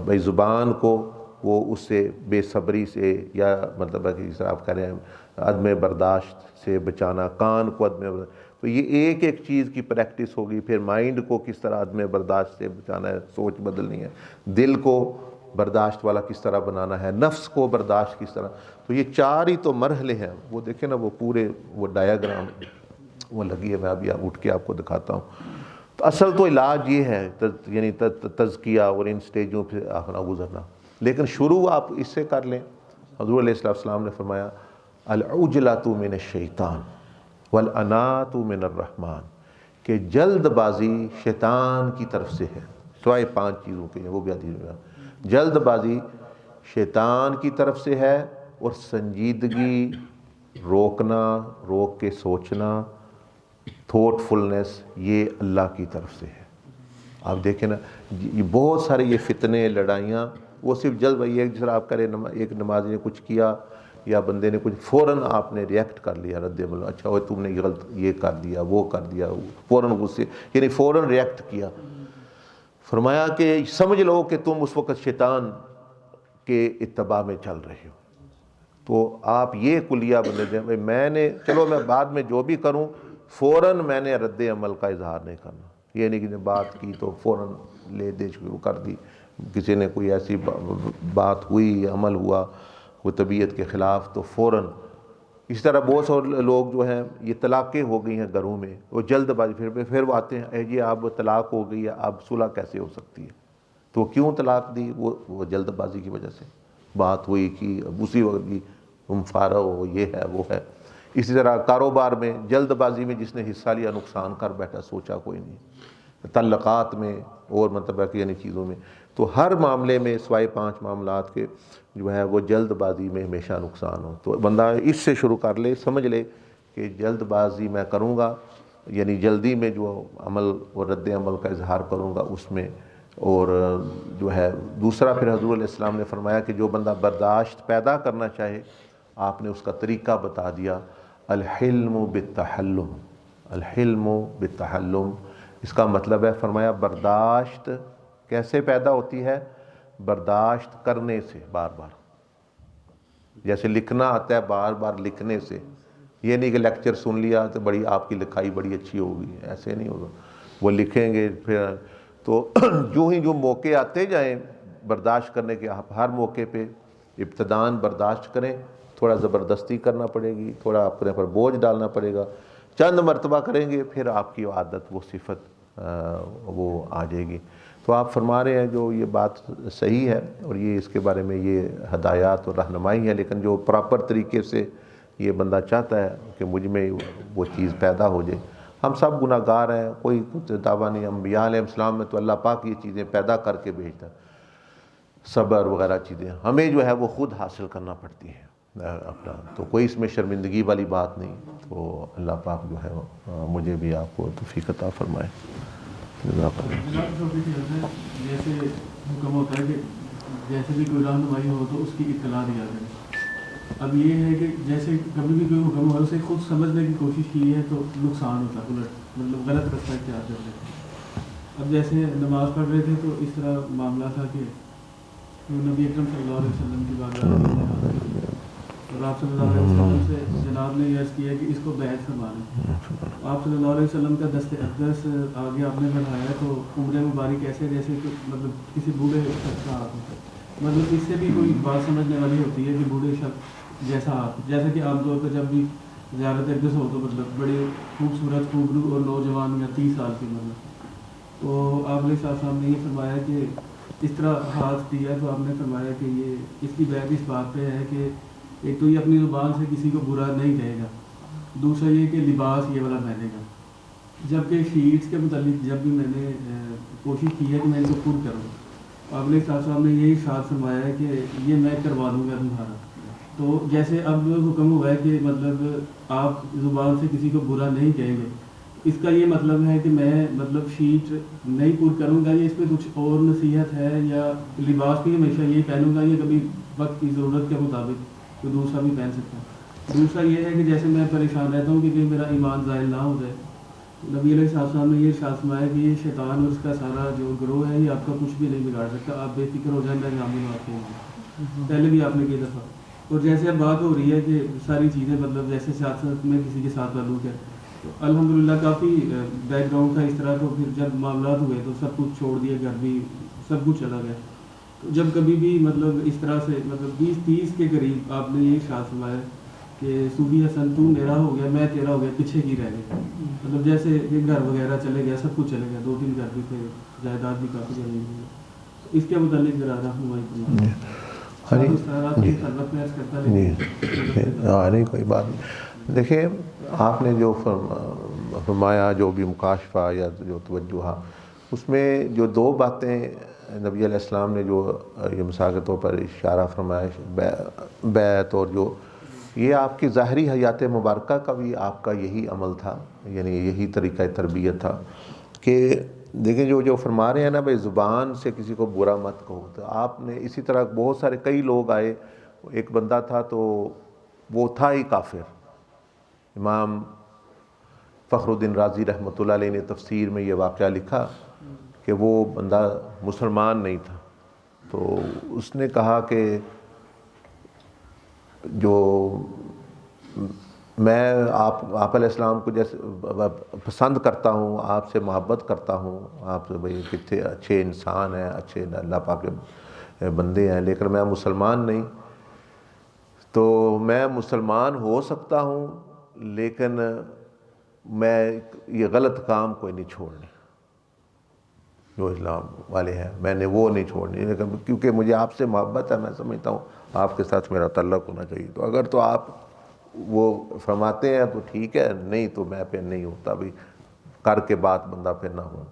بھائی زبان کو وہ اس سے بے صبری سے، یا مطلب ہے کہ جس طرح آپ کہہ رہے ہیں عدم برداشت سے بچانا، کان کو عدم برداشت. تو یہ ایک ایک چیز کی پریکٹس ہوگی. پھر مائنڈ کو کس طرح عدم برداشت سے بچانا ہے، سوچ بدلنی ہے. دل کو برداشت والا کس طرح بنانا ہے، نفس کو برداشت کس طرح. تو یہ 4 ہی تو مرحلے ہیں. وہ دیکھیں نا، وہ پورے وہ ڈایاگرام وہ لگی ہے، میں ابھی اٹھ کے آپ کو دکھاتا ہوں. تو اصل تو علاج یہ ہے، یعنی تزکیہ اور ان سٹیجوں پہ اپنا گزرنا. لیکن شروع آپ اس سے کر لیں. حضور علیہ السلام نے فرمایا العجلۃ من الشیطان والانات من الرحمن، کہ جلد بازی شیطان کی طرف سے ہے. سوائے 5 چیزوں کے ہیں، وہ بھی حدیث میں. جلد بازی شیطان کی طرف سے ہے، اور سنجیدگی، روکنا، روک کے سوچنا، تھوٹ فلنس، یہ اللہ کی طرف سے ہے. آپ دیکھیں نا، یہ بہت سارے یہ فتنے، لڑائیاں، وہ صرف جلد بازی. ایک جس طرح آپ کریں، ایک نمازی نے کچھ کیا یا بندے نے کچھ، فوراً آپ نے ریئیکٹ کر لیا، رد عمل. اچھا وہ تم نے غلط یہ کر دیا، وہ کر دیا، فوراً غصے، یعنی فوراً ریئیکٹ کیا. فرمایا کہ سمجھ لو کہ تم اس وقت شیطان کے اتباع میں چل رہے ہو. تو آپ یہ کلیہ بندے دیں، میں نے چلو میں بعد میں جو بھی کروں فوراً میں نے رد عمل کا اظہار نہیں کرنا. یہ نہیں کہ بات کی تو فوراً لے دے شروع کر دی. کسی نے کوئی ایسی بات ہوئی، عمل ہوا کوئی طبیعت کے خلاف، تو فوراً. اس طرح بہت سارے لوگ جو ہیں، یہ طلاقیں ہو گئی ہیں گھروں میں، وہ جلد بازی پھر وہ آتے ہیں، جی اب طلاق ہو گئی ہے، اب صلح کیسے ہو سکتی ہے؟ تو کیوں طلاق دی؟ وہ جلد بازی کی وجہ سے بات ہوئی کہ اب اسی وقت کی تم فارغ ہو، یہ ہے وہ ہے. اسی طرح کاروبار میں جلد بازی میں جس نے حصہ لیا نقصان کر بیٹھا، سوچا کوئی نہیں. تعلقات میں اور مطلب ہے کہ یعنی چیزوں میں. تو ہر معاملے میں سوائے 5 معاملات کے جو ہے وہ جلد بازی میں ہمیشہ نقصان ہو. تو بندہ اس سے شروع کر لے، سمجھ لے کہ جلد بازی میں کروں گا، یعنی جلدی میں جو عمل اور رد عمل کا اظہار کروں گا اس میں. اور جو ہے دوسرا، پھر حضور علیہ السلام نے فرمایا کہ جو بندہ برداشت پیدا کرنا چاہے، آپ نے اس کا طریقہ بتا دیا، الحلم بالتحلم. الحلم بالتحلم، اس کا مطلب ہے فرمایا برداشت کیسے پیدا ہوتی ہے؟ برداشت کرنے سے، بار بار. جیسے لکھنا آتا ہے، بار بار لکھنے سے. یہ نہیں کہ لیکچر سن لیا تو بڑی آپ کی لکھائی بڑی اچھی ہوگی، ایسے نہیں ہوگا. وہ لکھیں گے پھر تو جو موقع آتے جائیں برداشت کرنے کے، آپ ہر موقع پہ ابتداً برداشت کریں. تھوڑا زبردستی کرنا پڑے گی، تھوڑا اپنے پر بوجھ ڈالنا پڑے گا. چند مرتبہ کریں گے پھر آپ کی عادت، وہ صفت وہ آ جائے گی. تو آپ فرما رہے ہیں جو یہ بات صحیح ہے، اور یہ اس کے بارے میں یہ ہدایات اور رہنمائی ہے. لیکن جو پراپر طریقے سے یہ بندہ چاہتا ہے کہ مجھ میں وہ چیز پیدا ہو جائے. ہم سب گناہ گار ہیں، کوئی کچھ دعویٰ نہیں. انبیاء علیہ السلام میں تو اللہ پاک یہ چیزیں پیدا کر کے بھیجتا ہے، صبر وغیرہ چیزیں ہمیں جو ہے وہ خود حاصل کرنا پڑتی ہیں اپنا. تو کوئی اس میں شرمندگی والی بات نہیں. تو اللہ پاک جو ہے مجھے بھی آپ کو توفیق عطا فرمائے.
جیسے حکم ہوتا ہے کہ جیسے بھی کوئی رہنمائی ہو تو اس کی اطلاع دیا جائے. اب یہ ہے کہ جیسے کبھی بھی کوئی حکم ہو اسے خود سمجھنے کی کوشش کی ہے تو نقصان ہوتا ہے, الٹ مطلب غلط رستہ اختیار کر لیتے. اب جیسے نماز پڑھ رہے تھے تو اس طرح معاملہ تھا کہ نبی اکرم صلی اللہ علیہ وسلم کی بات اور آپ صلی اللہ علیہ وسلم سے جناب نے یہ عرض کیا کہ اس کو بیعت فرما لیں. آپ صلی اللہ علیہ وسلم کا دست اقدس آگے آپ نے بڑھایا تو عمر مبارک ایسے جیسے کہ مطلب کسی بوڑھے شخص کا ہاتھ ہوتا ہے. مطلب اس سے بھی کوئی بات سمجھنے والی ہوتی ہے کہ بوڑھے شخص جیسا ہاتھ, جیسا کہ عام طور پہ جب بھی زیارت اقدس ہو تو مطلب بڑے خوبصورت خوبرو اور نوجوان یا 30 سال کی مطلب. تو آپ علیہ السلام نے یہ فرمایا کہ اس طرح ہاتھ دیا تو آپ نے فرمایا کہ یہ اس کی بیعت اس بات پہ ہے کہ ایک تو یہ اپنی زبان سے کسی کو برا نہیں کہے گا, دوسرا یہ کہ لباس یہ والا پہنے گا. جبکہ شیٹس کے متعلق جب بھی میں نے کوشش کی ہے کہ میں ان کو خود کروں, آپ علیہ السلام نے یہی ارشاد فرمایا ہے کہ یہ میں کروا دوں گا تمہارا. تو جیسے اب حکم ہوا ہے کہ مطلب آپ زبان سے کسی کو برا نہیں کہیں گے, اس کا یہ مطلب ہے کہ میں مطلب شیٹ نہیں پور کروں گا, یا اس پہ کچھ اور نصیحت ہے, یا لباس بھی ہمیشہ یہی پہنوں گا, یا کبھی وقت کی ضرورت کے مطابق کوئی دوسرا بھی پہن سکتا ہوں. دوسرا یہ ہے کہ جیسے میں پریشان رہتا ہوں کہ میرا ایمان ظاہر نہ ہو جائے. نبی علیہ السلام نے یہ ارشاد فرمایا کہ یہ شیطان اور اس کا سارا جو گروہ ہے یہ آپ کا کچھ بھی نہیں بگاڑ سکتا, آپ بے فکر ہو جائیں, میں نامی بات کہوں. پہلے بھی آپ نے کئی دفعہ, اور جیسے اب بات ہو رہی ہے کہ ساری چیزیں مطلب جیسے سیاست میں کسی کے ساتھ تعلق ہے تو الحمدللہ کافی بیک گراؤنڈ تھا اس طرح. تو پھر جب معاملات ہوئے تو سب کچھ چھوڑ دیا, گھر بھی سب کچھ چلا گیا. تو جب کبھی بھی مطلب اس طرح سے مطلب 20-30 کے قریب آپ نے یہ ارشاد فرمایا کہ صوفی حسن تو میرا ہو گیا میں تیرا ہو گیا, پیچھے کی رہ گئے. مطلب جیسے کہ گھر وغیرہ چلے گیا, سب کچھ چلے گیا, 2-3 گھر بھی تھے, جائیداد بھی کافی چلی گئی. اس کے متعلق ذرا رہنمائی
نہیں کوئی بات نہیں. دیکھیں آپ نے جو فرمایا, جو بھی مکاشفہ یا جو توجہ, اس میں جو 2 باتیں نبی علیہ السلام نے جو یہ مثال کے طور پر اشارہ فرمایا, بیعت اور جو یہ آپ کی ظاہری حیات مبارکہ کا بھی آپ کا یہی عمل تھا, یعنی یہی طریقہ تربیت تھا کہ دیکھیں جو فرما رہے ہیں نا بھائی زبان سے کسی کو برا مت کہو. تو آپ نے اسی طرح بہت سارے کئی لوگ آئے, ایک بندہ تھا تو وہ تھا ہی کافر. امام فخر الدین رازی رحمۃ اللہ علیہ نے تفسیر میں یہ واقعہ لکھا کہ وہ بندہ مسلمان نہیں تھا. تو اس نے کہا کہ جو میں آپ علیہ السلام کو جیسے پسند کرتا ہوں, آپ سے محبت کرتا ہوں, آپ سے بھائی کتنے اچھے انسان ہیں, اچھے اللہ پاک کے بندے ہیں, لیکن میں مسلمان نہیں. تو میں مسلمان ہو سکتا ہوں لیکن میں یہ غلط کام کوئی نہیں چھوڑنے جو اسلام والے ہیں, میں نے وہ نہیں چھوڑنی, لیکن کیونکہ مجھے آپ سے محبت ہے, میں سمجھتا ہوں آپ کے ساتھ میرا تعلق ہونا چاہیے. تو اگر تو آپ وہ فرماتے ہیں تو ٹھیک ہے, نہیں تو میں پھر نہیں ہوتا بھی کر کے بات بندہ پھر نہ ہو.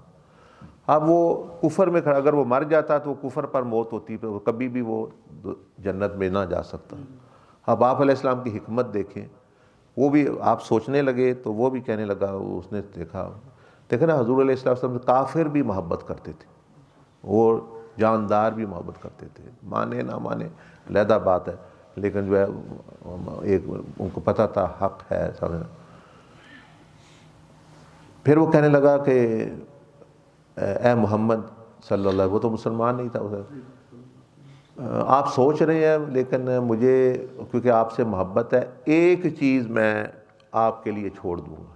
اب وہ کفر میں کھڑا, اگر وہ مر جاتا تو کفر پر موت ہوتی, پھر کبھی بھی وہ جنت میں نہ جا سکتا. اب آپ علیہ السلام کی حکمت دیکھیں, وہ بھی آپ سوچنے لگے تو وہ بھی کہنے لگا, اس نے دیکھا نا حضور علیہ السلام کافر بھی محبت کرتے تھے اور جاندار بھی محبت کرتے تھے, مانے نہ مانے علیحدہ بات ہے, لیکن جو ہے ایک ان کو پتہ تھا حق ہے سمجھنا. پھر وہ کہنے لگا کہ اے محمد صلی اللہ علیہ وسلم, وہ تو مسلمان نہیں تھا, آپ سوچ رہے ہیں لیکن مجھے کیونکہ آپ سے محبت ہے, ایک چیز میں آپ کے لیے چھوڑ دوں گا,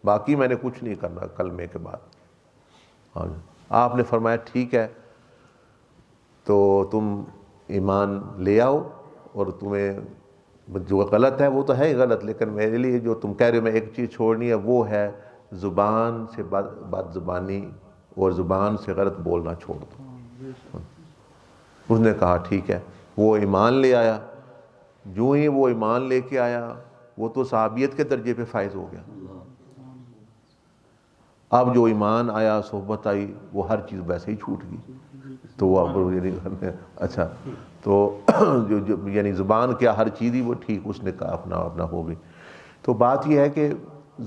باقی میں نے کچھ نہیں کرنا کلمے کے بعد. آپ نے فرمایا ٹھیک ہے, تو تم ایمان لے آؤ, اور تمہیں جو غلط ہے وہ تو ہے ہی غلط, لیکن میرے لیے جو تم کہہ رہے ہو میں ایک چیز چھوڑنی ہے, وہ ہے زبان سے بد زبانی اور زبان سے غلط بولنا چھوڑ دو. اس نے کہا ٹھیک ہے, وہ ایمان لے آیا. جو ہی وہ ایمان لے کے آیا وہ تو صحابیت کے درجے پہ فائز ہو گیا. اب جو ایمان آیا, صحبت آئی, وہ ہر چیز ویسے ہی چھوٹ گئی. تو وہ اچھا تو یعنی زبان کیا ہر چیز ہی وہ ٹھیک, اس نے کہا اپنا ہو گئی. تو بات یہ ہے کہ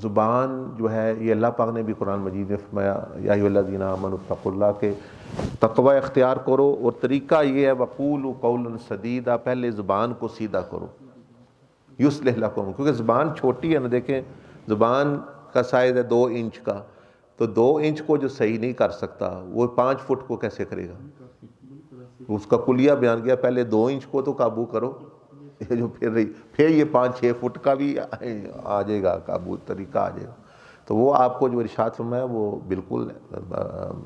زبان جو ہے یہ اللہ پاک نے بھی قرآن مجید میں فرمایا یا ایھا الذین آمنوا اتقوا اللہ کے تقوی اختیار کرو، اور طریقہ یہ ہے وقولوا قولا سدیدا، پہلے زبان کو سیدھا کرو یصلح لکم، کیونکہ زبان چھوٹی ہے نا، دیکھیں زبان کا سائز ہے 2 انچ کا، تو 2 انچ کو جو صحیح نہیں کر سکتا وہ 5 فٹ کو کیسے کرے گا؟ اس کا کلیہ بیان کیا، پہلے 2 انچ کو تو قابو کرو، یہ جو پھر یہ 5-6 فٹ کا بھی آ جائے گا قابو، طریقہ آ جائے گا۔ تو وہ آپ کو جو ارشاد فرمایا وہ بالکل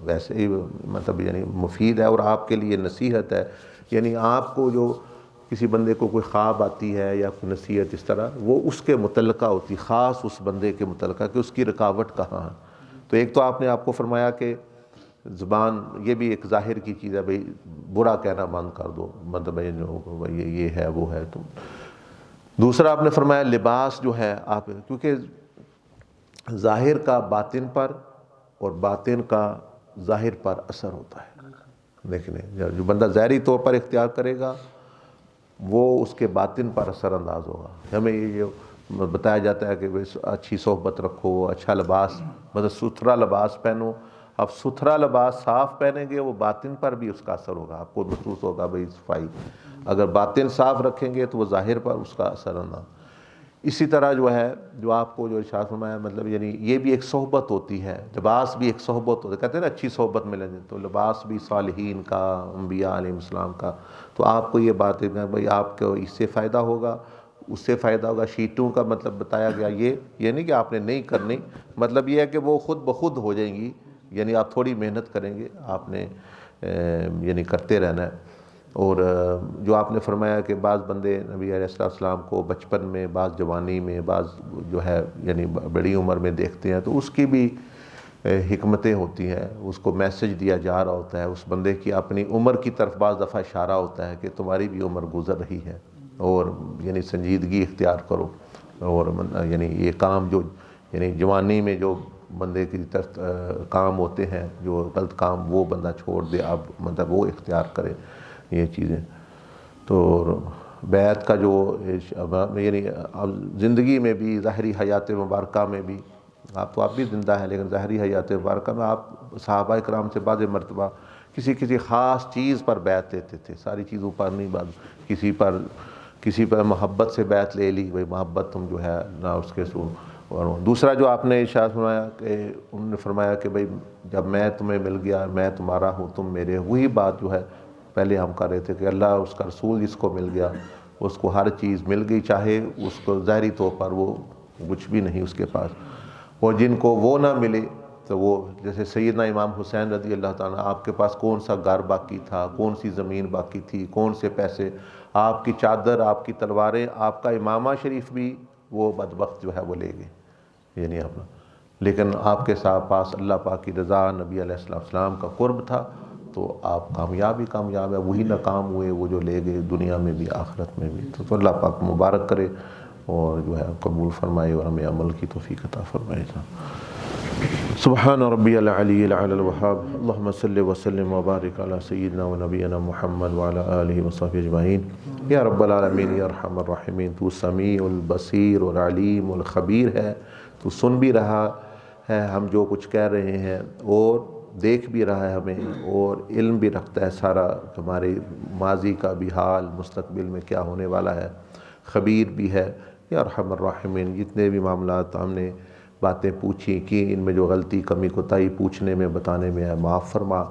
ویسے ہی مطلب یعنی مفید ہے، اور آپ کے لیے نصیحت ہے، یعنی آپ کو جو کسی بندے کو کوئی خواب آتی ہے یا کوئی نصیحت اس طرح، وہ اس کے متعلقہ ہوتی، خاص اس بندے کے متعلقہ کہ اس کی رکاوٹ کہاں ہے۔ تو ایک تو آپ نے آپ کو فرمایا کہ زبان یہ بھی ایک ظاہر کی چیز ہے، بھئی برا کہنا بند کر دو، مطلب یہ ہے وہ ہے۔ تو دوسرا آپ نے فرمایا لباس جو ہے آپ، کیونکہ ظاہر کا باطن پر اور باطن کا ظاہر پر اثر ہوتا ہے، دیکھنے جو بندہ ظاہری طور پر اختیار کرے گا وہ اس کے باطن پر اثر انداز ہوگا۔ ہمیں یہ بتایا جاتا ہے کہ اچھی صحبت رکھو، اچھا لباس مطلب ستھرا لباس پہنو۔ اب ستھرا لباس صاف پہنیں گے وہ باطن پر بھی اس کا اثر ہوگا، آپ کو محسوس ہوگا بھئی صفائی۔ اگر باطن صاف رکھیں گے تو وہ ظاہر پر اس کا اثر انداز۔ اسی طرح جو ہے جو آپ کو جو ارشاد فرمایا مطلب یعنی یہ بھی ایک صحبت ہوتی ہے، لباس بھی ایک صحبت ہوتی ہے، کہتے ہیں نا اچھی صحبت ملے، تو لباس بھی صالحین کا، انبیاء علیہ السلام کا۔ تو آپ کو یہ بات ہے بھئی آپ کو اس سے فائدہ ہوگا، اس سے فائدہ ہوگا۔ شیٹوں کا مطلب بتایا گیا یہ نہیں کہ آپ نے نہیں کرنی، مطلب یہ ہے کہ وہ خود بخود ہو جائیں گی، یعنی آپ تھوڑی محنت کریں گے، آپ نے یعنی کرتے رہنا ہے۔ اور جو آپ نے فرمایا کہ بعض بندے نبی علیہ السلام کو بچپن میں، بعض جوانی میں، بعض جو ہے یعنی بڑی عمر میں دیکھتے ہیں، تو اس کی بھی حکمتیں ہوتی ہیں، اس کو میسج دیا جا رہا ہوتا ہے، اس بندے کی اپنی عمر کی طرف بعض دفعہ اشارہ ہوتا ہے کہ تمہاری بھی عمر گزر رہی ہے، اور یعنی سنجیدگی اختیار کرو، اور یعنی یہ کام جو یعنی جوانی میں جو بندے کی طرف کام ہوتے ہیں، جو غلط کام، وہ بندہ چھوڑ دے، اب مطلب وہ اختیار کرے یہ چیزیں۔ تو بیعت کا جو یعنی اب زندگی میں بھی، ظاہری حیات مبارکہ میں بھی، آپ بھی زندہ ہیں لیکن ظاہری حیات مبارکہ میں آپ صحابہ کرام سے بعض مرتبہ کسی خاص چیز پر بیعت لیتے تھے، ساری چیزوں پر نہیں، بعض کسی پر محبت سے بیعت لے لی، بھئی محبت تم جو ہے نہ اس کے سو۔ اور دوسرا جو آپ نے ارشاد فرمایا کہ انہوں نے فرمایا کہ بھئی جب میں تمہیں مل گیا، میں تمہارا ہوں تم میرے، وہی بات جو ہے پہلے ہم کر رہے تھے کہ اللہ اس کا رسول جس کو مل گیا اس کو ہر چیز مل گئی، چاہے اس کو ظاہری طور پر وہ کچھ بھی نہیں اس کے پاس، اور جن کو وہ نہ ملے تو وہ جیسے سیدنا امام حسین رضی اللہ تعالیٰ، آپ کے پاس کون سا گھر باقی تھا، کون سی زمین باقی تھی، کون سے پیسے، آپ کی چادر، آپ کی تلواریں، آپ کا امامہ شریف بھی وہ بدبخت جو ہے وہ لے گئے، یعنی اپنا، لیکن آپ کے ساتھ پاس اللہ پاک کی رضا، نبی علیہ السلام کا قرب تھا، تو آپ کامیاب ہے، وہی ناکام ہوئے وہ جو لے گئے دنیا میں بھی آخرت میں بھی۔ تو اللہ پاک مبارک کرے اور جو ہے قبول فرمائے اور ہمیں عمل کی توفیق عطا فرمائے۔ سبحان ربی العلی العلی الوہاب، اللہم صلی وسلم وبارک علی سیدنا و نبینا محمد وعلی آلہ وصحبہ اجمعین۔ یا رب العالمین یا ارحم الراحمین، تو سمیع البصیر والعلیم الخبیر ہے، تو سن بھی رہا ہے ہم جو کچھ کہہ رہے ہیں، اور دیکھ بھی رہا ہے ہمیں، اور علم بھی رکھتا ہے سارا ہمارے ماضی کا بھی حال، مستقبل میں کیا ہونے والا ہے، خبیر بھی ہے۔ یا ارحم الراحمین، جتنے بھی معاملات ہم نے باتیں پوچھی کہ ان میں جو غلطی، کمی، کوتاہی پوچھنے میں، بتانے میں ہے، معاف فرما،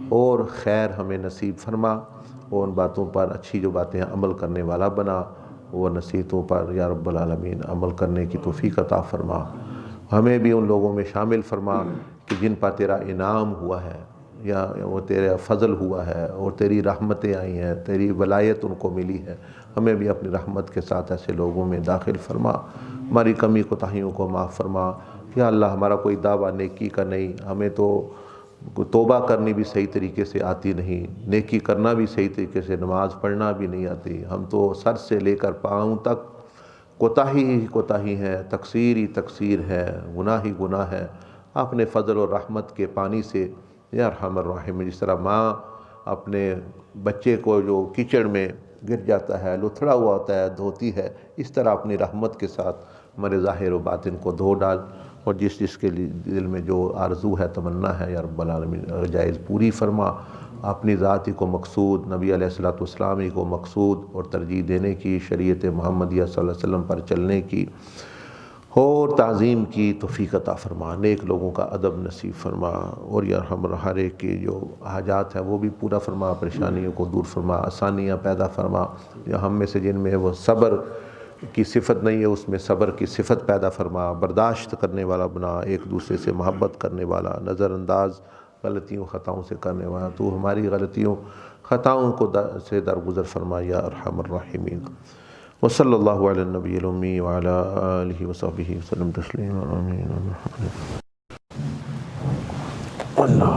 اور خیر ہمیں نصیب فرما، اور ان باتوں پر اچھی جو باتیں ہیں عمل کرنے والا بنا، وہ نصیحتوں پر یا رب العالمین عمل کرنے کی توفیق عطا فرما۔ ہمیں بھی ان لوگوں میں شامل فرما کہ جن پر تیرا انعام ہوا ہے، یا وہ تیرا فضل ہوا ہے، اور تیری رحمتیں آئی ہیں، تیری ولایت ان کو ملی ہے، ہمیں بھی اپنی رحمت کے ساتھ ایسے لوگوں میں داخل فرما، ہماری کمی کوتاہیوں کو معاف فرما۔ یا اللہ ہمارا کوئی دعویٰ نیکی کا نہیں، ہمیں تو توبہ کرنی بھی صحیح طریقے سے آتی نہیں، نیکی کرنا بھی صحیح طریقے سے، نماز پڑھنا بھی نہیں آتی، ہم تو سر سے لے کر پاؤں تک کوتاہی ہی کوتاہی ہے، تقصیر ہی تقصیر ہے، گناہ ہی گناہ ہے۔ اپنے فضل و رحمت کے پانی سے یا ارحم الراحمین، جس طرح ماں اپنے بچے کو جو کیچڑ میں گر جاتا ہے، لتھڑا ہوا ہوتا ہے، دھوتی ہے، اس طرح اپنی رحمت کے ساتھ ہمارے ظاہر و باطن کو دھو ڈال، اور جس جس کے دل میں جو آرزو ہے، تمنا ہے، یا رب العالمین جائز پوری فرما۔ اپنی ذات ہی کو مقصود، نبی علیہ الصلوۃ والسلام ہی کو مقصود اور ترجیح دینے کی، شریعت محمدیہ صلی اللہ علیہ وسلم پر چلنے کی اور تعظیم کی توفیق عطا فرما، نیک لوگوں کا ادب نصیب فرما، اور یا ہر ایک کی جو حاجات ہیں وہ بھی پورا فرما، پریشانیوں کو دور فرما، آسانیاں پیدا فرما، یا ہم میں سے جن میں وہ صبر کی صفت نہیں ہے اس میں صبر کی صفت پیدا فرما، برداشت کرنے والا بنا، ایک دوسرے سے محبت کرنے والا، نظر انداز غلطیوں خطاؤں سے کرنے والا، تو ہماری غلطیوں خطاؤں کو سے درگزر فرما یا ارحم الراحمین۔ وصلی اللہ علی النبی الامی وعلی آلہ وصحبہ وسلم تسلیما، آمین۔ اللہ